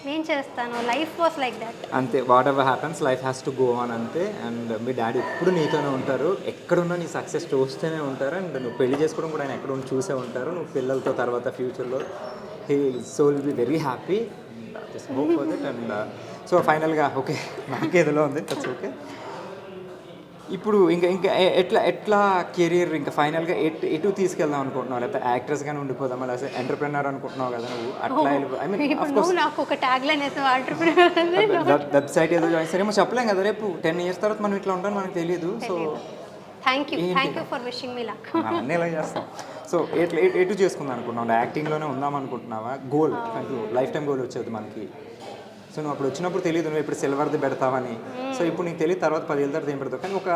B: నేను చేస్తాను, లైఫ్ వాస్ లైక్ దట్
A: అంతే. What ever happens life has to go on అంతే. అండ్ మీ డాడీ ఎప్పుడు నీతోనే ఉంటారు, ఎక్కడున్నా నీ సక్సెస్ చూస్తూనే ఉంటారు. అండ్ నువ్వు పెళ్లి చేసుకోవడం కూడా ఆయన ఎక్కడ చూసే ఉంటారు. నువ్వు పిల్లలతో తర్వాత ఫ్యూచర్లో he so will be very happy. Just hope for that. And so ఫైనల్గా ఓకే నాకేదిలో ఉంది, దట్స్ ఓకే. ఇప్పుడు ఇంకా ఎట్లా కెరీర్ ఇంకా ఫైనల్గా ఎటు తీసుకెళ్దాం అనుకుంటున్నావు? లేకపోతే యాక్ట్రెస్గానే ఉండిపోదామా, లేకపోతే ఎంటర్ప్రెనర్ అనుకుంటున్నావు కదా నువ్వు? అట్లా ఐ మీన్
B: నాకు ఒక ట్యాగ్ లైన్ వేసావు ఎంటర్ప్రెనర్.
A: వెబ్సైట్ ఏదో జాయిన్ సరేమో చెప్పలేం కదా, రేపు 10 years తర్వాత మనం ఇట్లా ఉంటాం మనకు తెలియదు. So
B: thank you for wishing me luck.
A: అన్నీ ఇలా చేస్తాం. సో ఎటు చేసుకుందాం అనుకుంటున్నావు? యాక్టింగ్లోనే ఉందాం అనుకుంటున్నావా? గోల్ అంటూ లైఫ్ టైం గోల్ వచ్చేది మనకి. సో నువ్వు అప్పుడు వచ్చినప్పుడు తెలియదు నువ్వు ఇప్పుడు సిల్వర్ది పెడతావని. సో ఇప్పుడు నీకు తెలియదు తర్వాత 10 ఏళ్ళ తర్వాత ఏం పెడతావు, కానీ ఒక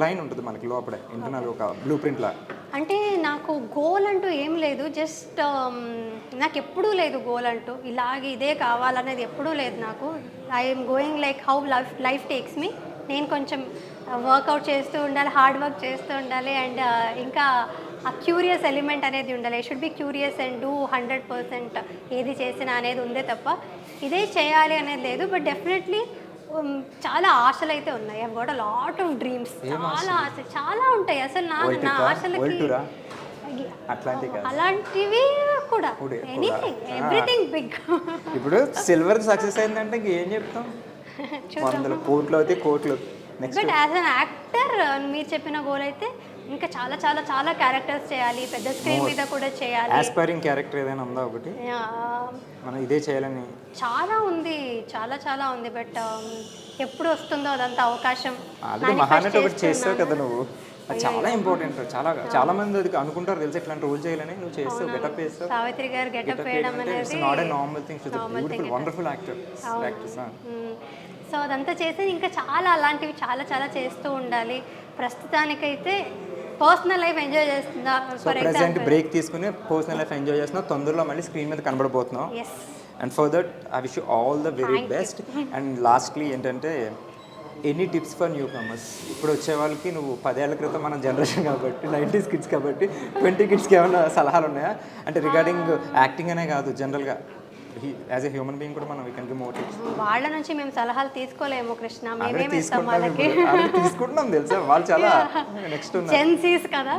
A: లైన్ ఉంటుంది మనకి లోపలే ఇంటర్నల్, ఒక బ్లూ ప్రింట్లా.
B: అంటే నాకు గోల్ అంటూ ఏం లేదు, జస్ట్ నాకు ఎప్పుడూ లేదు గోల్ అంటూ ఇలాగే ఇదే కావాలనేది ఎప్పుడూ లేదు నాకు. I'm going like how life takes me. నేను కొంచెం వర్కౌట్ చేస్తూ ఉండాలి, హార్డ్ వర్క్ చేస్తూ ఉండాలి, అండ్ ఇంకా ఆ క్యూరియస్ ఎలిమెంట్ అనేది ఉండాలి. I should be curious and do 100% ఏది చేసినా అనేది ఉందే తప్ప ఇదే చేయాలి అనేది లేదు. బట్ డెఫినెట్లీ చాలా ఆశలు అయితే ఉన్నాయి. I got a lot of dreams. చాలా ఉంటాయి అసలు. నా ఆశలకి అలాంటివి కూడా ఎనీథింగ్ ఎవ్రీథింగ్ బిగ్.
A: ఇప్పుడు సిల్వర్ సక్సెస్ అయిందంటే ఏం చెప్తాం, వందల కోట్లు అయితే కోట్లు.
B: బట్ యాజ్ అన్ యాక్టర్ మీరు చెప్పిన గోల్ అయితే ఇంకా చాలా చాలా చాలా క్యారెక్టర్స్ చేయాలి, పెద్ద స్క్రీన్ మీద కూడా చేయాలి.
A: ఆస్పైరింగ్ క్యారెక్టర్ ఏదైనా ఉందా ఒకటి మనం ఇదే చేయాలని?
B: చాలా ఉంది, చాలా చాలా ఉంది. బట్ ఎప్పుడు వస్తుందో అదంతా అవకాశం.
A: మహానటి ఒకటి చేస్తావు కదా నువ్వు, అది చాలా ఇంపార్టెంట్. చాలా మంది అది అనుకుంటారు తెలుసు ఇట్లాంటి రోల్ చేయాలని. నువ్వు చేస్తావు, గెటప్ చేస్తావు.
B: సావిత్రి గారు గెటప్ వేయడం అనేది
A: not a normal thing. She's a beautiful wonderful actress.
B: So అదంతా చేసి ఇంకా చాలా అలాంటివి చాలా చాలా చేస్తూ ఉండాలి. ప్రస్తుతానికైతే పర్సనల్ లైఫ్ ఎంజాయ్ చేస్తున్నా.
A: ఫర్ ప్రెజెంట్ బ్రేక్ తీసుకుని పర్సనల్ లైఫ్ ఎంజాయ్ చేస్తున్నావు, తొందరలో మళ్ళీ స్క్రీన్ మీద కనబడబోతున్నావు. And for that I wish you all the very best. And lastly ఏంటంటే any tips for newcomers? ఇప్పుడు వచ్చే వాళ్ళకి నువ్వు 10 ఏళ్ల క్రితం మన జనరేషన్ కాబట్టి 90s కిడ్స్ కాబట్టి 20 కిడ్స్కి ఏమైనా సలహాలు ఉన్నాయా? అంటే రిగార్డింగ్ యాక్టింగ్ అనే కాదు, జనరల్గా యాజ్ ఎ హ్యూమన్ బీయింగ్ కూడా మనం we can give more tips.
B: వాళ్ళ నుంచి మేము సలహాలు తీసుకోలేము కృష్ణ, మేమేమి ఇస్తాం వాళ్ళకి.
A: తీసుకుంటున్నాం తెలుసా, వాళ్ళు చాలా నెక్స్ట్
B: జెన్సీస్ కదా.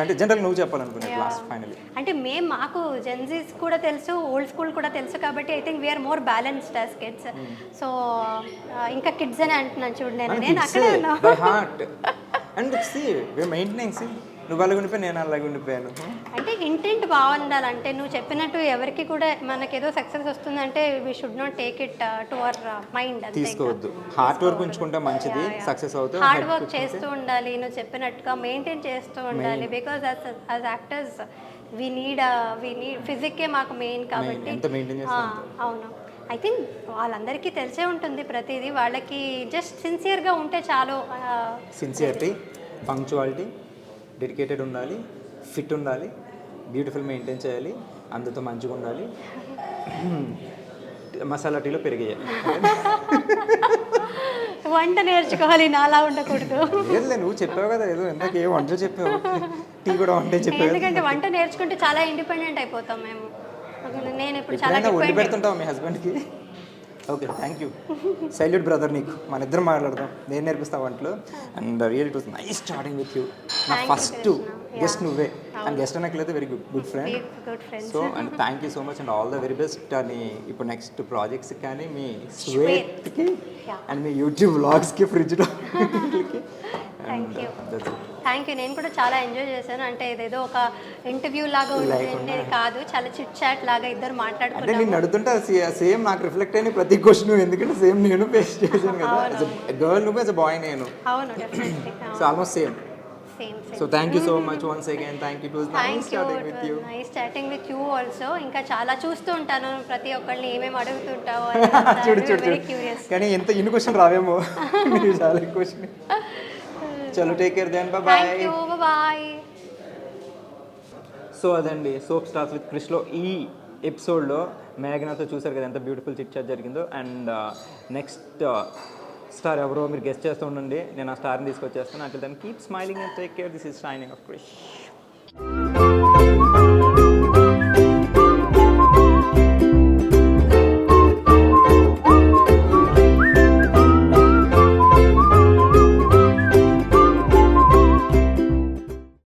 A: అంటే జనరల్ నువ్వు చెప్పాలనుకునే లాస్ట్ ఫైనల్లీ
B: అంటే మేము మాకు జెన్సీస్ కూడా తెలుసు, ఓల్డ్ స్కూల్ కూడా తెలుసు కాబట్టి I think we are more balanced as kids. So ఇంకా కిడ్స్ అని అంటున్నాను చూడు, నేను అక్కడే ఉన్నా.
A: By heart and see we maintaining. See నువ్వు అలాగ ఉండిపోయి నేను అలాగ ఉండిపోయాను.
B: అంటే ఇంటెంట్ బాగుండాలంటే నువ్వు చెప్పినట్టు ఎవరికి కూడా మనకేదో సక్సెస్ వస్తుందంటే we should not take it to our mind.
A: తీసుకోవద్దు, హార్డ్ వర్క్ ఉంచుకుంటే మంచిది, సక్సెస్ అవుతుంది.
B: హార్డ్ వర్క్ చేస్తూ ఉండాలి, నువ్వు చెప్పినట్టుగా మెయింటైన్ చేస్తూ ఉండాలి. Because as actors we need ఫిజిక్కే మాకు మెయిన్ కాబట్టి. అవును, ఐ థింక్ వాళ్ళందరికీ తెలిసే ఉంటుంది ప్రతిదీ. వాళ్ళకి జస్ట్ సిన్సియర్గా ఉంటే చాలు.
A: సిన్సియరిటీ, పంక్చువాలిటీ, డెడికేటెడ్ ఉండాలి, ఫిట్ ఉండాలి, బ్యూటిఫుల్ మెయింటైన్ చేయాలి, అందరితో మంచిగా ఉండాలి, మసాలా టీలో పెరిగేయాలి.
B: వంట నేర్చుకోవాలి, నాలా ఉండకూడదు.
A: లేదు నువ్వు చెప్పావు కదా ఏదో ఇందాక ఏ వంట చెప్పావు, టీ కూడా వంట చెప్పావు.
B: ఎందుకంటే వంట నేర్చుకుంటే చాలా ఇండిపెండెంట్ అయిపోతాం మేము. నేను ఇప్పుడు చాలా
A: వండి పెడుతుంటావు మీ హస్బెండ్కి. Okay, thank you. Salute brother నీకు. మన ఇద్దరం మాట్లాడదాం, నేను నేర్పిస్తా వంటలు. And real it was nice starting with you. నా ఫస్ట్ గెస్ట్ నువ్వే, అండ్ గెస్ట్ అనట్లయితే very good friend. So and thank you so much and all the very best. అని ఇప్పుడు నెక్స్ట్ ప్రాజెక్ట్స్ కానీ మీ స్వేత్కి అండ్ మీ యూట్యూబ్ వ్లాగ్స్కి, ఫ్రిడ్జ్లో.
B: Thank you. నేను కూడా చాలా ఎంజాయ్ చేశాను. అంటే ఇదేదో ఒక ఇంటర్వ్యూ లాగా ఉంటుంది కాదు, చాలా చిట్ చాట్ లాగా ఇద్దరు మాట్లాడుకుంటే.
A: అంటే నేను అడుగుతుంటే సేమ్ నాకు రిఫ్లెక్ట్ అయిన ప్రతి క్వశ్చన్, ఎందుకంటే సేమ్ నేను ఫేస్ చేశాను కదా. గర్ల్ నువ్వు, యాజ్ అ బాయ్ నేను.
B: అవును, definitely.
A: So almost same. So thank you so much once again. Thank you. It was nice chatting with you.
B: Nice chatting with you also. ఇంకా చాలా చూస్తూ ఉంటాను ప్రతి ఒక్కరిని ఏమేమి అడుగుతుంటావు.
A: చూడు కానీ ఎంత ఇన్ని క్వశ్చన్ రావేమో. చాలా క్వశ్చన్. చలో take care then, bye bye.
B: Thank you, bye bye.
A: So అదండి సోప్ స్టార్స్ విత్ క్రిష్లో ఈ ఎపిసోడ్లో మేఘనాతో చూసారు కదా ఎంత బ్యూటిఫుల్ చిట్ చాట్ జరిగిందో. అండ్ నెక్స్ట్ స్టార్ ఎవరో మీరు గెస్ట్ చేస్తూ ఉండండి, నేను ఆ స్టార్ని తీసుకొచ్చేస్తాను. అంటే దాన్ని keep smiling and take care. This is shining of Krish.